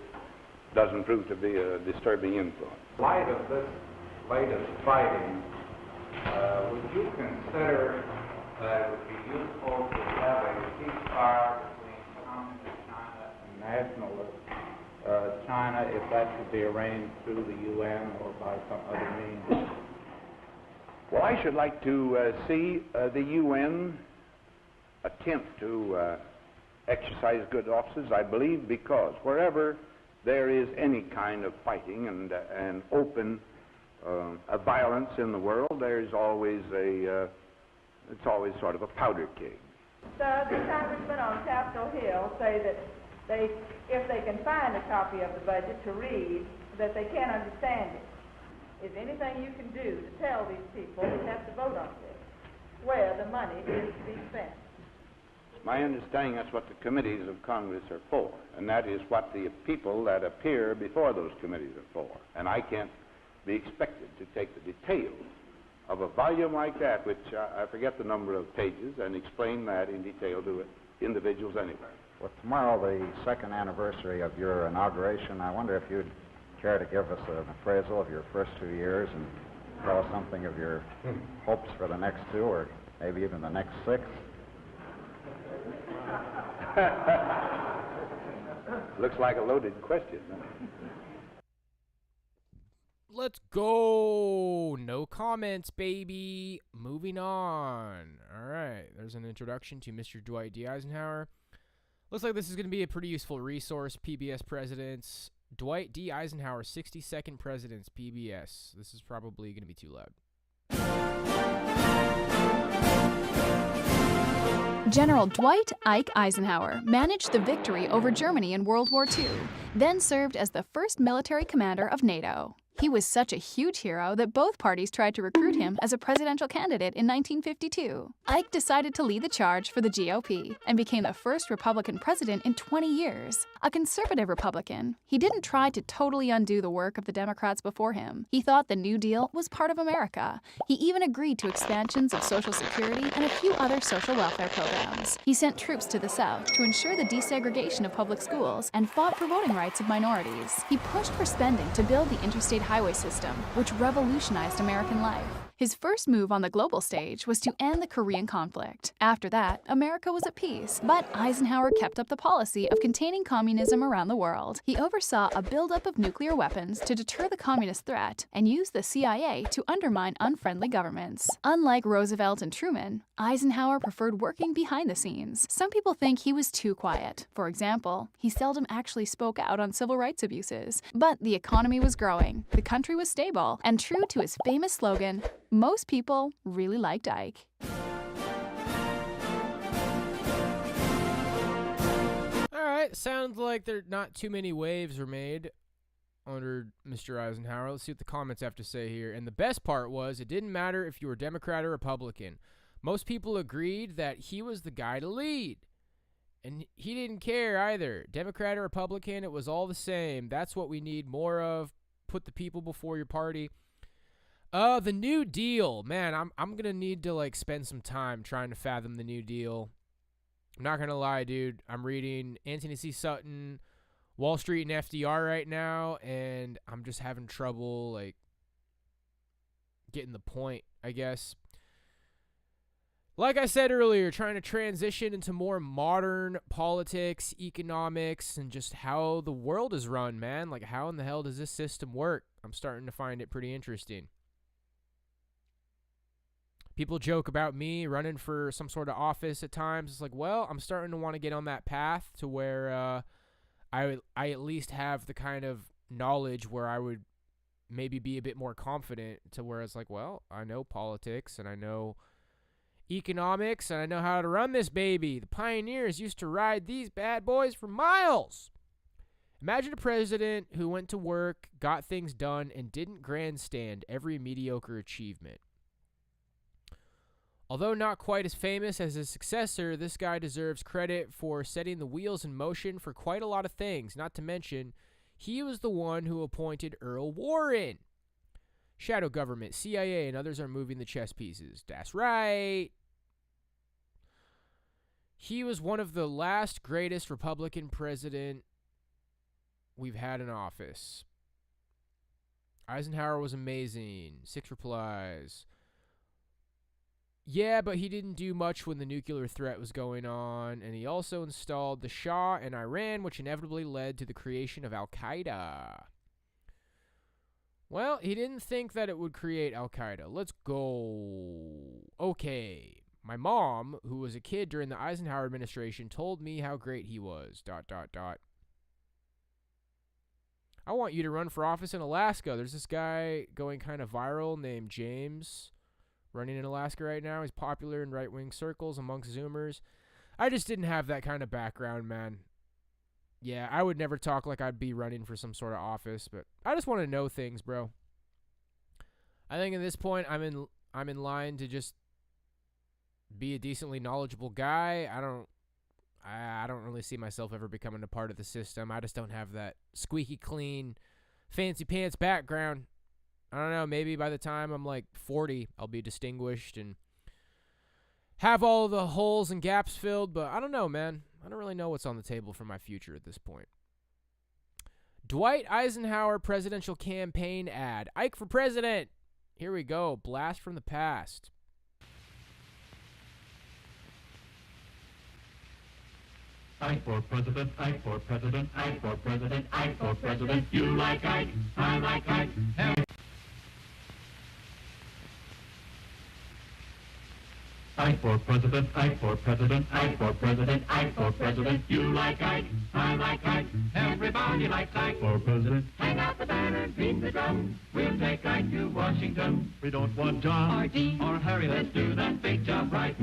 doesn't prove to be a disturbing influence. In light of this latest fighting, would you consider that it would be useful to have a ceasefire between Communist China and nationalist China, if that could be arranged through the UN or by some other means? Well, I should like to see the UN attempt to exercise good offices, I believe, because wherever there is any kind of fighting and open violence in the world, there's always it's always sort of a powder keg. The congressmen on Capitol Hill say that if they can find a copy of the budget to read, that they can't understand it. Is there anything you can do to tell these people who have to vote on this where the money is to be spent? It's my understanding that's what the committees of Congress are for, and that is what the people that appear before those committees are for. And I can't be expected to take the details of a volume like that, which I forget the number of pages, and explain that in detail to individuals anywhere. With tomorrow the second anniversary of your inauguration, I wonder if you'd care to give us an appraisal of your first 2 years and tell us something of your hopes for the next 2 or maybe even the next 6? Looks like a loaded question. Let's go. No comments, baby. Moving on. All right. There's an introduction to Mr. Dwight D. Eisenhower. Looks like this is going to be a pretty useful resource. PBS Presidents. Dwight D. Eisenhower, 62nd Presidents, PBS. This is probably going to be too loud. General Dwight Ike Eisenhower managed the victory over Germany in World War II, then served as the first military commander of NATO. He was such a huge hero that both parties tried to recruit him as a presidential candidate in 1952. Ike decided to lead the charge for the GOP and became the first Republican president in 20 years. A conservative Republican, he didn't try to totally undo the work of the Democrats before him. He thought the New Deal was part of America. He even agreed to expansions of Social Security and a few other social welfare programs. He sent troops to the South to ensure the desegregation of public schools and fought for voting rights of minorities. He pushed for spending to build the interstate highway system, which revolutionized American life. His first move on the global stage was to end the Korean conflict. After that, America was at peace, but Eisenhower kept up the policy of containing communism around the world. He oversaw a buildup of nuclear weapons to deter the communist threat and used the CIA to undermine unfriendly governments. Unlike Roosevelt and Truman, Eisenhower preferred working behind the scenes. Some people think he was too quiet. For example, he seldom actually spoke out on civil rights abuses. But the economy was growing, the country was stable, and true to his famous slogan, most people really liked Ike. All right, sounds like there not too many waves were made under Mr. Eisenhower. Let's see what the comments have to say here. And the best part was it didn't matter if you were Democrat or Republican. Most people agreed that he was the guy to lead. And he didn't care either. Democrat or Republican, it was all the same. That's what we need more of. Put the people before your party. The New Deal. Man, I'm going to need to like spend some time trying to fathom the New Deal. I'm not going to lie, dude. I'm reading Anthony C. Sutton, Wall Street and FDR right now, and I'm just having trouble like getting the point, I guess. Like I said earlier, trying to transition into more modern politics, economics, and just how the world is run, man. Like, how in the hell does this system work? I'm starting to find it pretty interesting. People joke about me running for some sort of office at times. It's like, well, I'm starting to want to get on that path to where I at least have the kind of knowledge where I would maybe be a bit more confident to where it's like, well, I know politics and I know economics and I know how to run this baby. The pioneers used to ride these bad boys for miles. Imagine a president who went to work, got things done, and didn't grandstand every mediocre achievement. Although not quite as famous as his successor, this guy deserves credit for setting the wheels in motion for quite a lot of things, not to mention he was the one who appointed Earl Warren. Shadow government, CIA, and others are moving the chess pieces. That's right. He was one of the last greatest Republican president we've had in office. Eisenhower was amazing. 6 replies. Yeah, but he didn't do much when the nuclear threat was going on, and he also installed the Shah in Iran, which inevitably led to the creation of Al-Qaeda. Well, he didn't think that it would create Al-Qaeda. Let's go. Okay. My mom, who was a kid during the Eisenhower administration, told me how great he was. ... I want you to run for office in Alaska. There's this guy going kind of viral named James, running in Alaska right now. He's popular in right-wing circles amongst Zoomers. I just didn't have that kind of background, man. Yeah, I would never talk like I'd be running for some sort of office, but I just want to know things, bro. I think at this point I'm in line to just be a decently knowledgeable guy. I don't really see myself ever becoming a part of the system. I just don't have that squeaky clean, fancy pants background. I don't know, maybe by the time I'm like 40, I'll be distinguished and have all the holes and gaps filled, but I don't know, man. I don't really know what's on the table for my future at this point. Dwight Eisenhower presidential campaign ad. Ike for president. Here we go. Blast from the past. Ike for president, Ike for president, Ike for president, Ike for president. You like Ike, I like Ike. Ike for president, Ike for president, Ike for president, Ike for president. You like Ike, I like Ike. Everybody likes Ike for president. Hang out the banner, beat the drum. We'll take Ike to Washington. We don't want John or Dean or Harry. Let's do that big job right.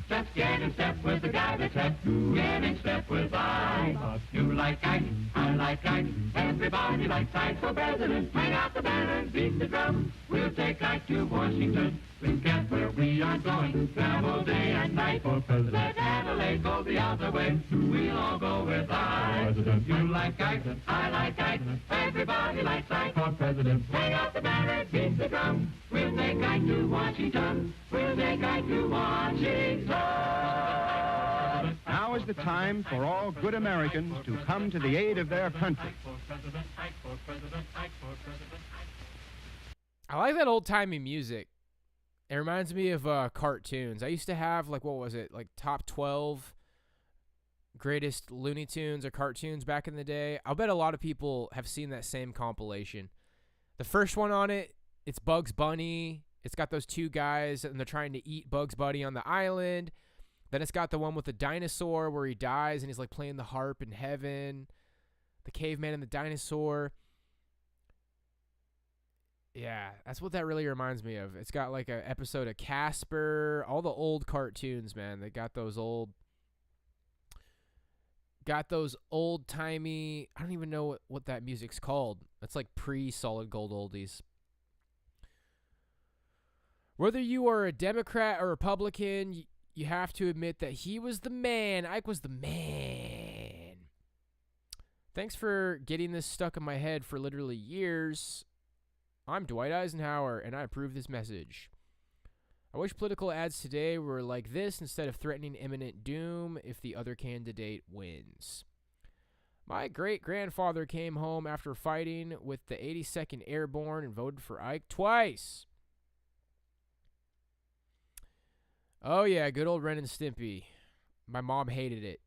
Just get in step with the guy that's hep. Get in step with Ike. You like Ike, I like Ike. Everybody likes Ike for president. Hang out the banner, beat the drum. We'll take Ike to Washington. Look at where we are going. Travel day and night for president. Let Adelaide go the other way. We'll all go with Ike. You like Ike, I like Ike. Everybody likes Ike for president. Hang out the banner, beat the drum. We'll take Ike to Washington. We'll take Ike to Washington. Now is the time for all good Americans to come to the aid of their country. I like that old-timey music. It reminds me of cartoons. I used to have, like, what was it? Like, top 12 greatest Looney Tunes or cartoons back in the day. I'll bet a lot of people have seen that same compilation. The first one on it, it's Bugs Bunny. It's got those two guys, and they're trying to eat Bugs Bunny on the island. Then it's got the one with the dinosaur where he dies, and he's, like, playing the harp in heaven. The caveman and the dinosaur. Yeah, that's what that really reminds me of. It's got like an episode of Casper, all the old cartoons, man. They got those old-timey, I don't even know what that music's called. It's like pre-Solid Gold oldies. Whether you are a Democrat or Republican, you have to admit that he was the man. Ike was the man. Thanks for getting this stuck in my head for literally years. I'm Dwight Eisenhower, and I approve this message. I wish political ads today were like this instead of threatening imminent doom if the other candidate wins. My great-grandfather came home after fighting with the 82nd Airborne and voted for Ike twice. Oh, yeah, good old Ren and Stimpy. My mom hated it.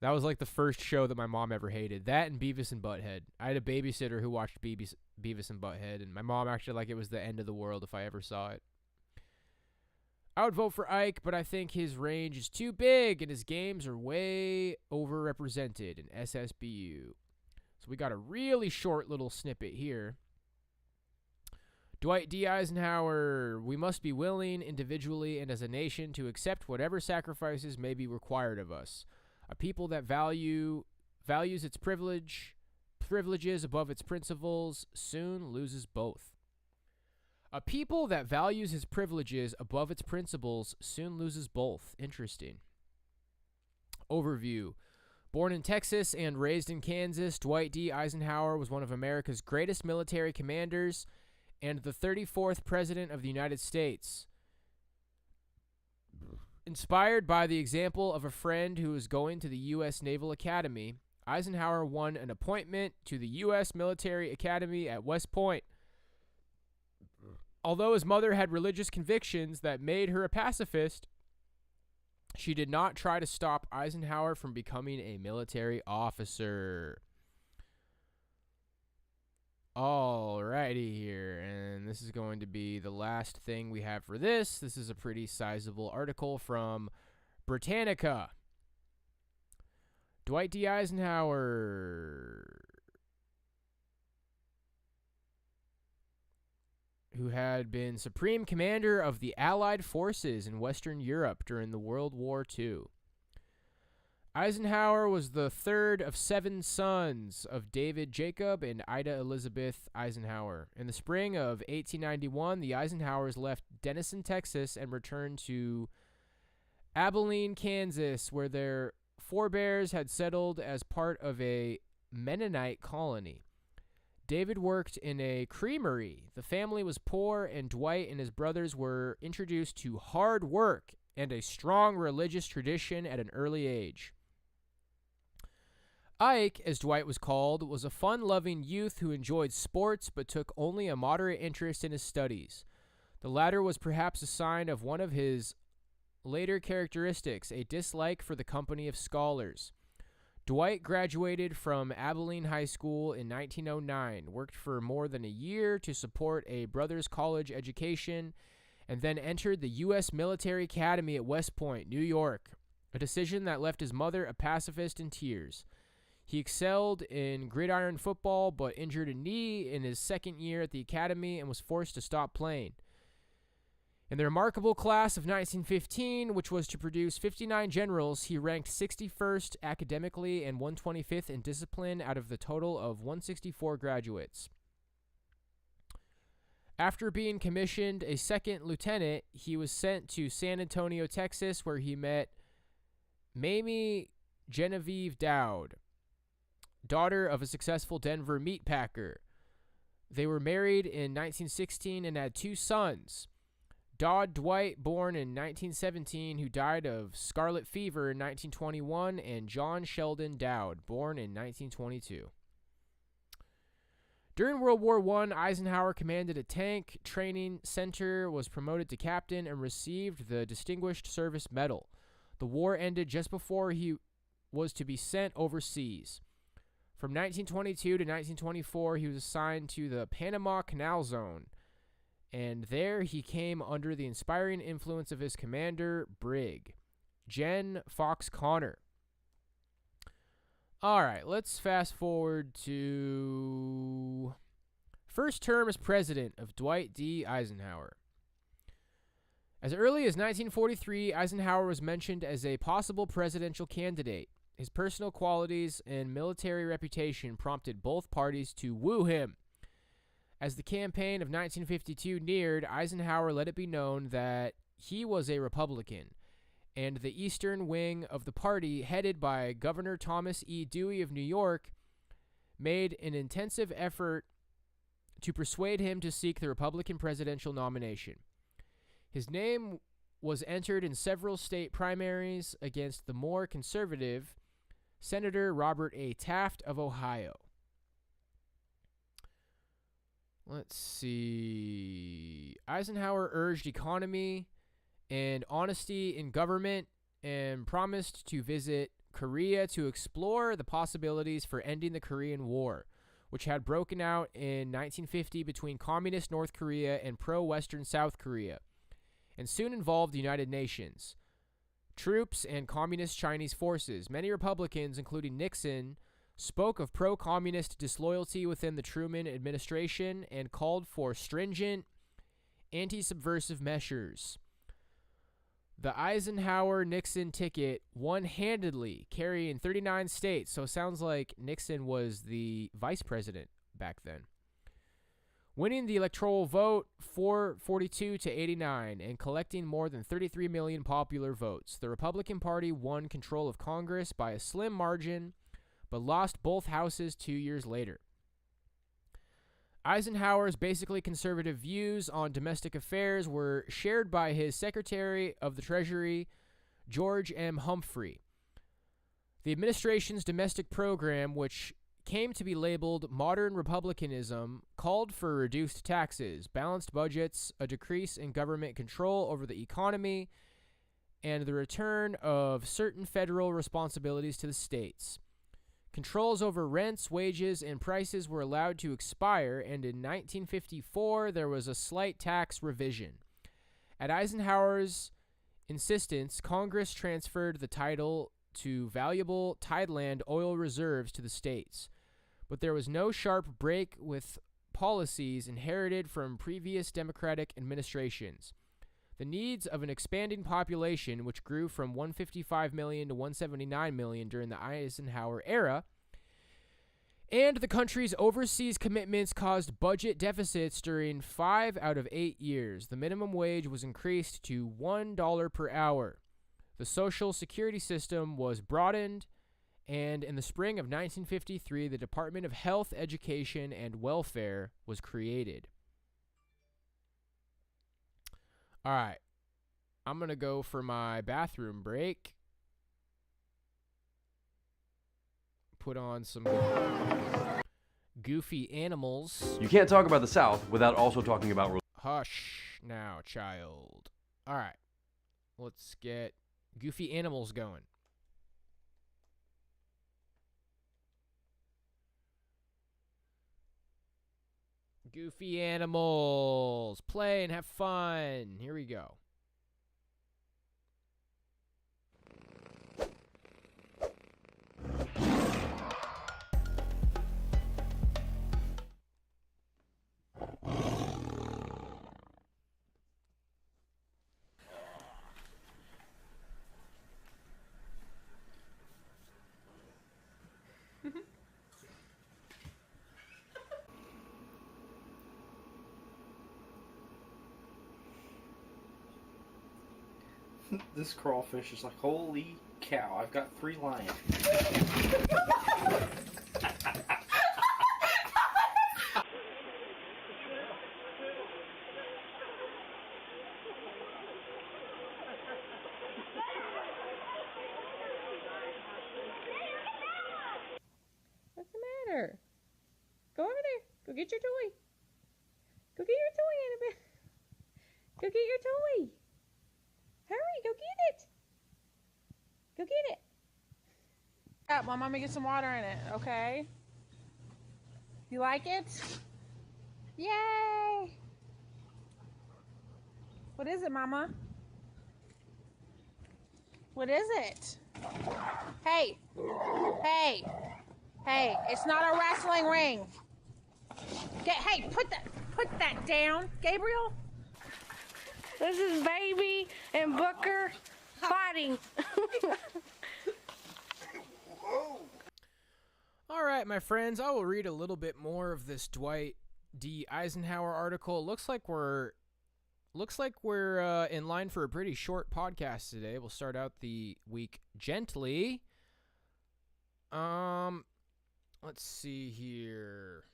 That was like the first show that my mom ever hated. That and Beavis and Butthead. I had a babysitter who watched Beavis and Butthead, and my mom acted like it was the end of the world if I ever saw it. I would vote for Ike, but I think his range is too big, and his games are way overrepresented in SSBU. So we got a really short little snippet here. Dwight D. Eisenhower, we must be willing, individually and as a nation, to accept whatever sacrifices may be required of us. A people that values its privileges above its principles soon loses both. A people that values his privileges above its principles soon loses both. Interesting. Overview. Born in Texas and raised in Kansas, Dwight D. Eisenhower was one of America's greatest military commanders and the 34th President of the United States. Inspired by the example of a friend who was going to the U.S. Naval Academy, Eisenhower won an appointment to the U.S. Military Academy at West Point. Although his mother had religious convictions that made her a pacifist, she did not try to stop Eisenhower from becoming a military officer. Alrighty here, and this is going to be the last thing we have for this. This is a pretty sizable article from Britannica. Dwight D. Eisenhower, who had been Supreme Commander of the Allied forces in Western Europe during the World War II. Eisenhower was the third of 7 sons of David Jacob and Ida Elizabeth Eisenhower. In the spring of 1891, the Eisenhowers left Denison, Texas, and returned to Abilene, Kansas, where their forebears had settled as part of a Mennonite colony. David worked in a creamery. The family was poor, and Dwight and his brothers were introduced to hard work and a strong religious tradition at an early age. Ike, as Dwight was called, was a fun-loving youth who enjoyed sports but took only a moderate interest in his studies. The latter was perhaps a sign of one of his later characteristics, a dislike for the company of scholars. Dwight graduated from Abilene High School in 1909, worked for more than a year to support a brother's college education, and then entered the U.S. Military Academy at West Point, New York, a decision that left his mother a pacifist in tears. He excelled in gridiron football, but injured a knee in his second year at the academy and was forced to stop playing. In the remarkable class of 1915, which was to produce 59 generals, he ranked 61st academically and 125th in discipline out of the total of 164 graduates. After being commissioned a second lieutenant, he was sent to San Antonio, Texas, where he met Mamie Genevieve Dowd, daughter of a successful Denver meat packer. They were married in 1916 and had 2 sons. Dodd Dwight, born in 1917, who died of scarlet fever in 1921, and John Sheldon Dowd, born in 1922. During World War I, Eisenhower commanded a tank training center, was promoted to captain, and received the Distinguished Service Medal. The war ended just before he was to be sent overseas. From 1922 to 1924, he was assigned to the Panama Canal Zone, and there he came under the inspiring influence of his commander, Brig. Jen Fox Connor. All right, let's fast forward to first term as president of Dwight D. Eisenhower. As early as 1943, Eisenhower was mentioned as a possible presidential candidate. His personal qualities and military reputation prompted both parties to woo him. As the campaign of 1952 neared, Eisenhower let it be known that he was a Republican, and the eastern wing of the party, headed by Governor Thomas E. Dewey of New York, made an intensive effort to persuade him to seek the Republican presidential nomination. His name was entered in several state primaries against the more conservative Senator Robert A. Taft of Ohio. Let's see. Eisenhower urged economy and honesty in government and promised to visit Korea to explore the possibilities for ending the Korean War, which had broken out in 1950 between communist North Korea and pro-Western South Korea, and soon involved the United Nations, troops, and communist Chinese forces. Many Republicans, including Nixon, spoke of pro-communist disloyalty within the Truman administration and called for stringent anti-subversive measures. The Eisenhower-Nixon ticket won handedly, carrying 39 states, so it sounds like Nixon was the vice president back then. Winning the electoral vote 442 to 89 and collecting more than 33 million popular votes, the Republican Party won control of Congress by a slim margin, but lost both houses 2 years later. Eisenhower's basically conservative views on domestic affairs were shared by his Secretary of the Treasury, George M. Humphrey. The administration's domestic program, which came to be labeled modern republicanism, called for reduced taxes, balanced budgets, a decrease in government control over the economy, and the return of certain federal responsibilities to the states. Controls over rents, wages, and prices were allowed to expire, and in 1954 there was a slight tax revision. At Eisenhower's insistence, Congress transferred the title to valuable tideland oil reserves to the states, but there was no sharp break with policies inherited from previous Democratic administrations. The needs of an expanding population, which grew from 155 million to 179 million during the Eisenhower era, and the country's overseas commitments caused budget deficits during 5 out of 8 years. The minimum wage was increased to $1 per hour. The Social Security system was broadened, and in the spring of 1953, the Department of Health, Education, and Welfare was created. All right, I'm going to go for my bathroom break. Put on some goofy animals. You can't talk about the South without also talking about... Hush now, child. All right, let's get goofy animals going. Goofy animals. Play and have fun. Here we go. This crawfish is like, holy cow, I've got 3 lions. What's the matter? Go over there. Go get your toy. Go get your toy, Annabelle. Go get your toy. Hurry, go get it. Go get it. Yeah, well, Mama, get some water in it, okay? You like it? Yay! What is it, Mama? What is it? Hey! Hey! Hey, it's not a wrestling ring. Hey, put that down, Gabriel. This is Baby and Booker fighting. All right, my friends, I will read a little bit more of this Dwight D. Eisenhower article. Looks like we're in line for a pretty short podcast today. We'll start out the week gently. Let's see here.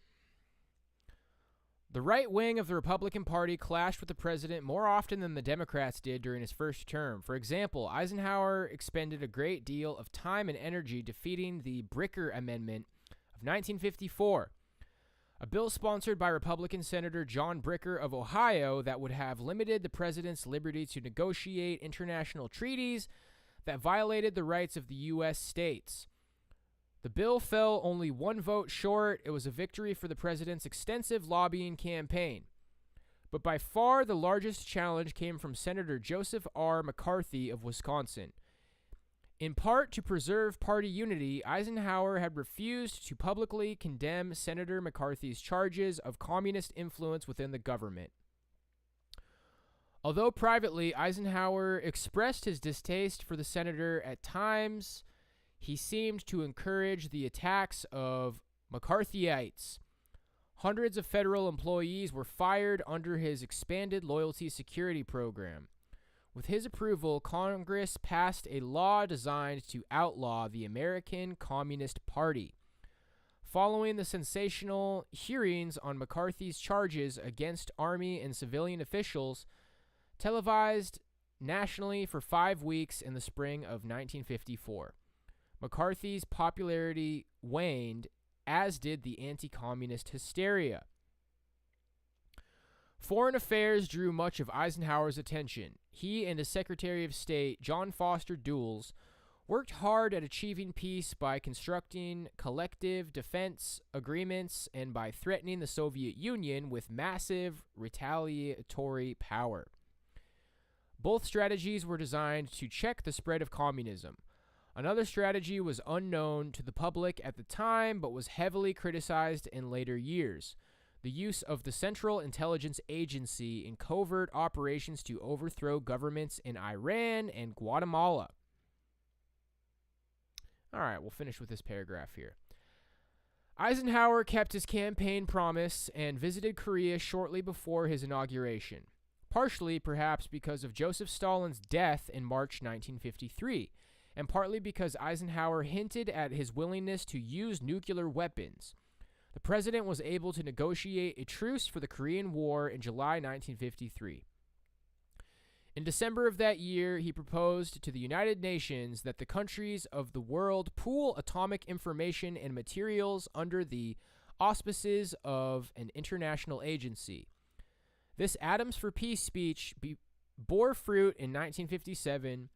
The right wing of the Republican Party clashed with the president more often than the Democrats did during his first term. For example, Eisenhower expended a great deal of time and energy defeating the Bricker Amendment of 1954, a bill sponsored by Republican Senator John Bricker of Ohio that would have limited the president's liberty to negotiate international treaties that violated the rights of the U.S. states. The bill fell only one vote short. It was a victory for the president's extensive lobbying campaign. But by far the largest challenge came from Senator Joseph R. McCarthy of Wisconsin. In part to preserve party unity, Eisenhower had refused to publicly condemn Senator McCarthy's charges of communist influence within the government. Although privately, Eisenhower expressed his distaste for the senator at times, he seemed to encourage the attacks of McCarthyites. Hundreds of federal employees were fired under his expanded loyalty security program. With his approval, Congress passed a law designed to outlaw the American Communist Party. Following the sensational hearings on McCarthy's charges against Army and civilian officials, televised nationally for 5 weeks in the spring of 1954, McCarthy's popularity waned, as did the anti-communist hysteria. Foreign affairs drew much of Eisenhower's attention. He and his Secretary of State, John Foster Dulles, worked hard at achieving peace by constructing collective defense agreements and by threatening the Soviet Union with massive retaliatory power. Both strategies were designed to check the spread of communism. Another strategy was unknown to the public at the time but was heavily criticized in later years: the use of the Central Intelligence Agency in covert operations to overthrow governments in Iran and Guatemala. All right, we'll finish with this paragraph here. Eisenhower kept his campaign promise and visited Korea shortly before his inauguration, partially perhaps because of Joseph Stalin's death in March 1953, and partly because Eisenhower hinted at his willingness to use nuclear weapons. The president was able to negotiate a truce for the Korean War in July 1953. In December of that year, he proposed to the United Nations that the countries of the world pool atomic information and materials under the auspices of an international agency. This Atoms for Peace speech bore fruit in 1957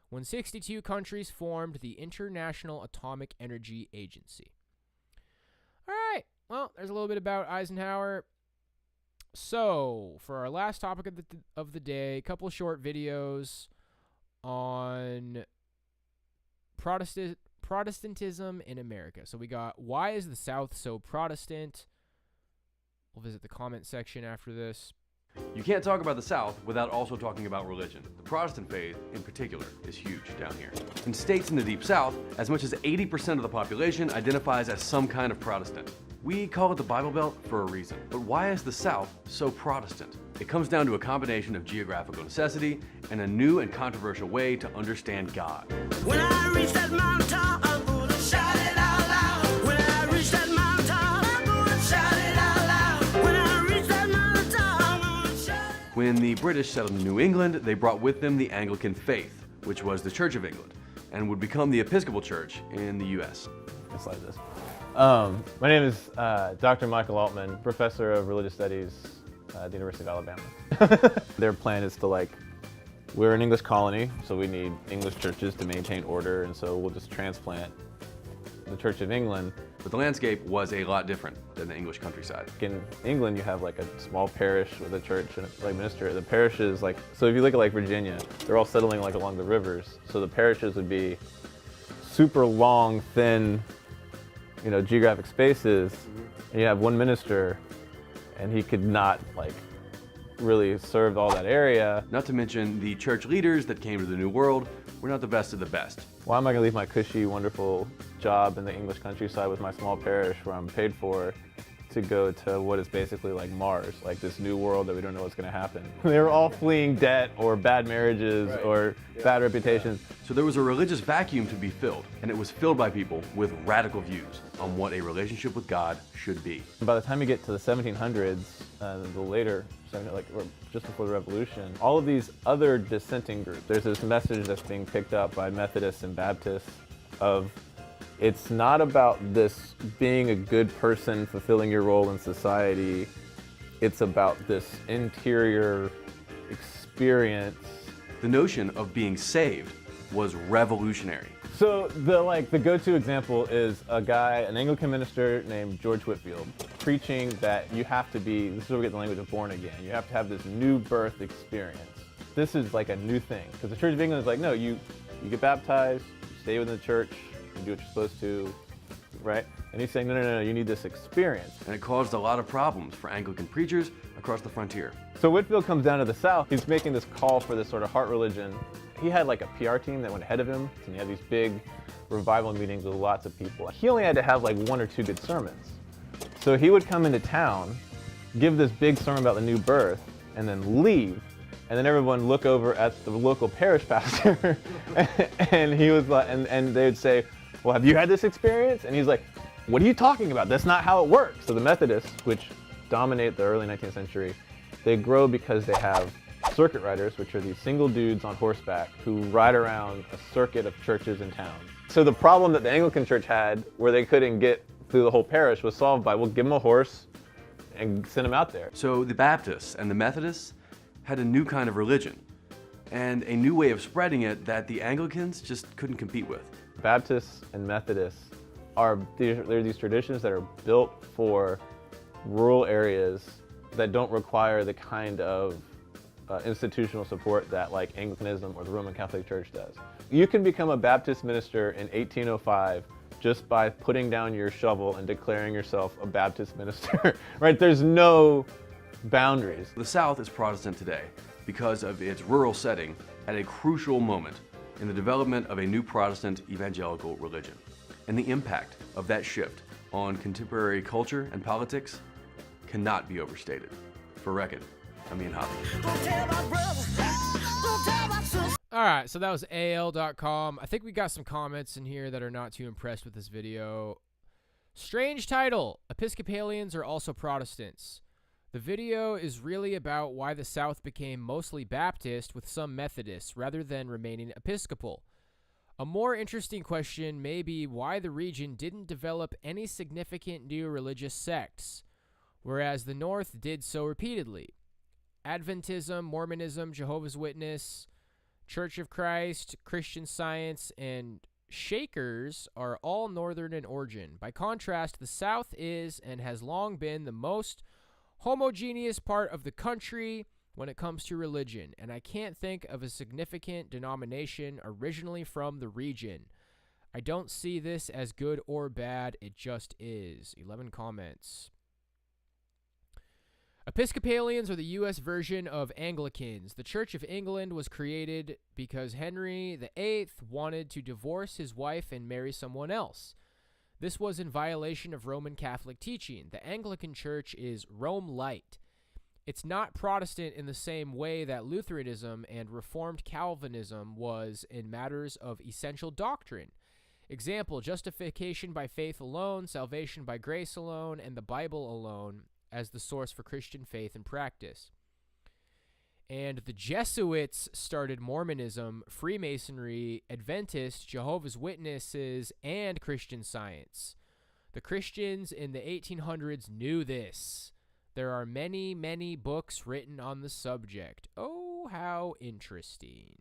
when 62 countries formed the International Atomic Energy Agency. All right, well, there's a little bit about Eisenhower. So, for our last topic of the day, a couple short videos on Protestantism in America. So we got, why is the South so Protestant? We'll visit the comment section after this. You can't talk about the South without also talking about religion. The Protestant faith, in particular, is huge down here. In states in the Deep South, as much as 80% of the population identifies as some kind of Protestant. We call it the Bible Belt for a reason. But why is the South so Protestant? It comes down to a combination of geographical necessity and a new and controversial way to understand God. When I reach that mountaintop, I'm gonna shout it out loud. When I reach that mountaintop, I'm gonna shout it out loud. When I reach that mountaintop, I'm gonna shout it. When the British settled in New England, they brought with them the Anglican faith, which was the Church of England, and would become the Episcopal Church in the U.S. It's like this. My name is Dr. Michael Altman, professor of religious studies at the University of Alabama. Their plan is to we're an English colony, so we need English churches to maintain order, and so we'll just transplant the Church of England. But the landscape was a lot different than the English countryside. In England, you have a small parish with a church and minister. The parishes, so if you look at Virginia, they're all settling along the rivers. So the parishes would be super long, thin, geographic spaces, and you have one minister, and he could not really serve all that area. Not to mention the church leaders that came to the New World were not the best of the best. Why am I going to leave my cushy, wonderful job in the English countryside with my small parish where I'm paid for to go to what is basically like Mars, like this new world that we don't know what's going to happen. They were all fleeing debt or bad marriages or bad reputations. So there was a religious vacuum to be filled, and it was filled by people with radical views on what a relationship with God should be. By the time you get to the 1700s, the later, or just before the Revolution, all of these other dissenting groups, there's this message that's being picked up by Methodists and Baptists of it's not about this being a good person, fulfilling your role in society. It's about this interior experience. The notion of being saved was revolutionary. So the go-to example is an Anglican minister named George Whitefield, preaching that you have to be, this is where we get the language of born again, you have to have this new birth experience. This is like a new thing, because the Church of England is like, no, you get baptized, you stay within the church, you do what you're supposed to, right? And he's saying, no, you need this experience. And it caused a lot of problems for Anglican preachers across the frontier. So Whitefield comes down to the South, he's making this call for this sort of heart religion. He had like a PR team that went ahead of him, and he had these big revival meetings with lots of people. He only had to have like 1 or 2 good sermons. So he would come into town, give this big sermon about the new birth, and then leave. And then everyone look over at the local parish pastor, and he was like, and they would say, well, have you had this experience? And he's like, what are you talking about? That's not how it works. So the Methodists, which dominate the early 19th century, they grow because they have circuit riders, which are these single dudes on horseback who ride around a circuit of churches in town. So the problem that the Anglican Church had, where they couldn't get through the whole parish, was solved by, well, give them a horse and send them out there. So the Baptists and the Methodists had a new kind of religion and a new way of spreading it that the Anglicans just couldn't compete with. Baptists and Methodists they're these traditions that are built for rural areas that don't require the kind of institutional support that like Anglicanism or the Roman Catholic Church does. You can become a Baptist minister in 1805 just by putting down your shovel and declaring yourself a Baptist minister, right? There's no boundaries. The South is Protestant today because of its rural setting at a crucial moment in the development of a new Protestant evangelical religion. And the impact of that shift on contemporary culture and politics cannot be overstated. For Reckon, I'm Ian Hoppy. Alright, so that was AL.com. I think we got some comments in here that are not too impressed with this video. Strange title. Episcopalians are also Protestants. The video is really about why the South became mostly Baptist with some Methodists rather than remaining Episcopal. A more interesting question may be why the region didn't develop any significant new religious sects, whereas the North did so repeatedly. Adventism, Mormonism, Jehovah's Witness, Church of Christ, Christian Science, and Shakers are all northern in origin. By contrast, the South is and has long been the most homogeneous part of the country when it comes to religion, and I can't think of a significant denomination originally from the region. I don't see this as good or bad, it just is. 11 comments. Episcopalians are the U.S. version of Anglicans. The Church of England was created because Henry VIII wanted to divorce his wife and marry someone else. This was in violation of Roman Catholic teaching. The Anglican Church is Rome Light. It's not Protestant in the same way that Lutheranism and Reformed Calvinism was in matters of essential doctrine. Example, justification by faith alone, salvation by grace alone, and the Bible alone as the source for Christian faith and practice. And the Jesuits started Mormonism, Freemasonry, Adventist, Jehovah's Witnesses, and Christian Science. The Christians in the 1800s knew this. There are many, many books written on the subject. Oh, how interesting.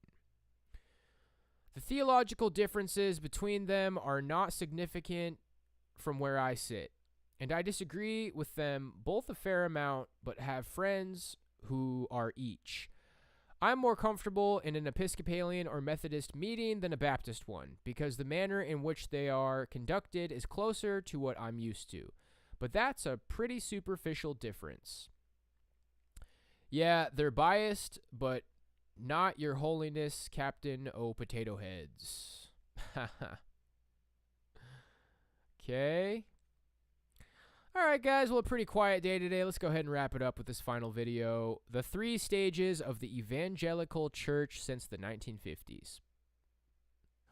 The theological differences between them are not significant from where I sit, and I disagree with them both a fair amount, but have friends who are each. I'm more comfortable in an Episcopalian or Methodist meeting than a Baptist one, because the manner in which they are conducted is closer to what I'm used to. But that's a pretty superficial difference. Yeah, they're biased, but not your holiness, Captain O' Potato Heads. Okay. All right, guys. Well, a pretty quiet day today. Let's go ahead and wrap it up with this final video. The 3 stages of the evangelical church since the 1950s.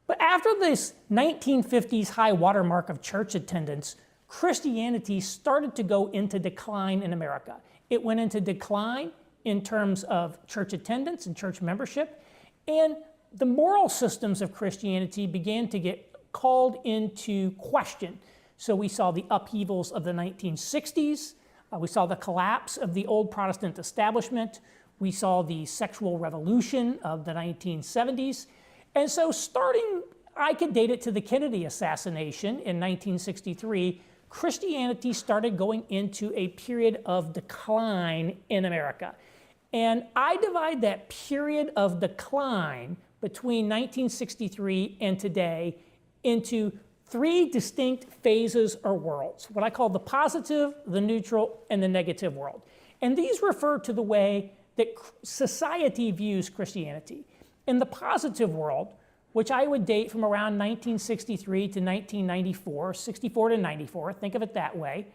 But after this 1950s high watermark of church attendance, Christianity started to go into decline in America. It went into decline in terms of church attendance and church membership, and the moral systems of Christianity began to get called into question. So we saw the upheavals of the 1960s, we saw the collapse of the old Protestant establishment, we saw the sexual revolution of the 1970s, and so I could date it to the Kennedy assassination in 1963, Christianity started going into a period of decline in America. And I divide that period of decline between 1963 and today into 3 distinct phases or worlds, what I call the positive, the neutral, and the negative world. And these refer to the way that society views Christianity. In the positive world, which I would date from around 1963 to 1994, 64 to 94, think of it that way,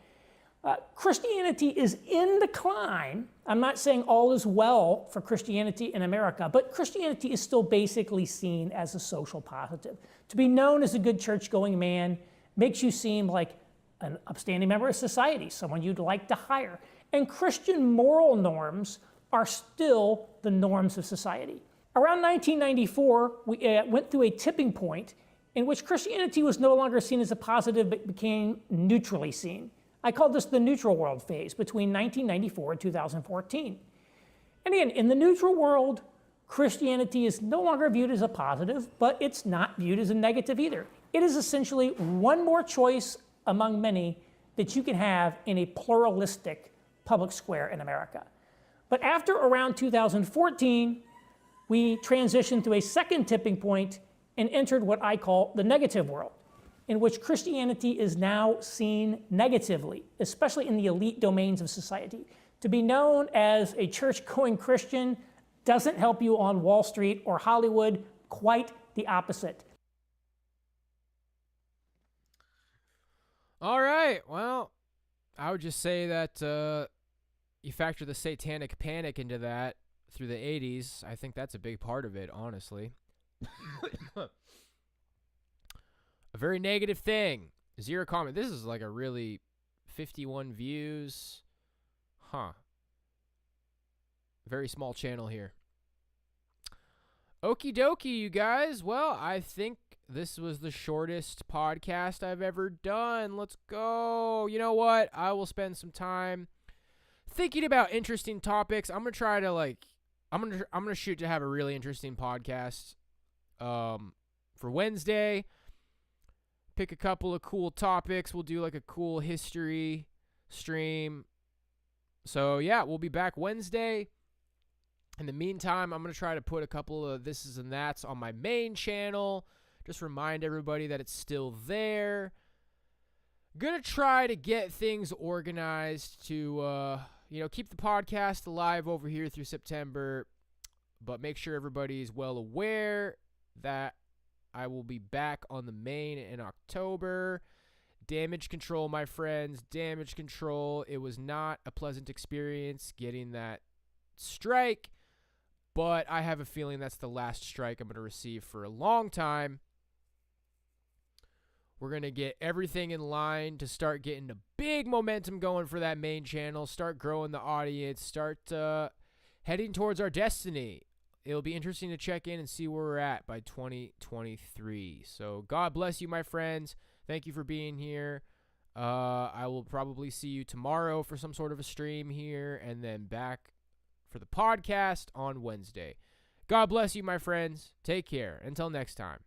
Christianity is in decline. I'm not saying all is well for Christianity in America, but Christianity is still basically seen as a social positive. To be known as a good church-going man makes you seem like an upstanding member of society, someone you'd like to hire. And Christian moral norms are still the norms of society. Around 1994, we went through a tipping point in which Christianity was no longer seen as a positive, but became neutrally seen. I call this the neutral world phase between 1994 and 2014. And again, in the neutral world, Christianity is no longer viewed as a positive, but it's not viewed as a negative either. It is essentially one more choice among many that you can have in a pluralistic public square in America. But after around 2014, we transitioned to a second tipping point and entered what I call the negative world, in which Christianity is now seen negatively, especially in the elite domains of society. To be known as a church-going Christian doesn't help you on Wall Street or Hollywood, quite the opposite. All right, well, I would just say that you factor the satanic panic into that through the 80s. I think that's a big part of it, honestly. A very negative thing. 0 comment. This is like a really 51 views. Huh. Very small channel here. Okie dokie, you guys. Well, I think this was the shortest podcast I've ever done. Let's go. You know what? I will spend some time thinking about interesting topics. I'm going to try to I'm going to shoot to have a really interesting podcast for Wednesday. Pick a couple of cool topics. We'll do like a cool history stream. So yeah, we'll be back Wednesday. In the meantime, I'm going to try to put a couple of thises and that's on my main channel. Just remind everybody that it's still there. Going to try to get things organized to, keep the podcast alive over here through September. But make sure everybody's well aware that I will be back on the main in October. Damage control, my friends. Damage control. It was not a pleasant experience getting that strike. But I have a feeling that's the last strike I'm going to receive for a long time. We're going to get everything in line to start getting the big momentum going for that main channel. Start growing the audience. Start heading towards our destiny. It'll be interesting to check in and see where we're at by 2023. So God bless you, my friends. Thank you for being here. I will probably see you tomorrow for some sort of a stream here and then back for the podcast on Wednesday. God bless you, my friends. Take care. Until next time.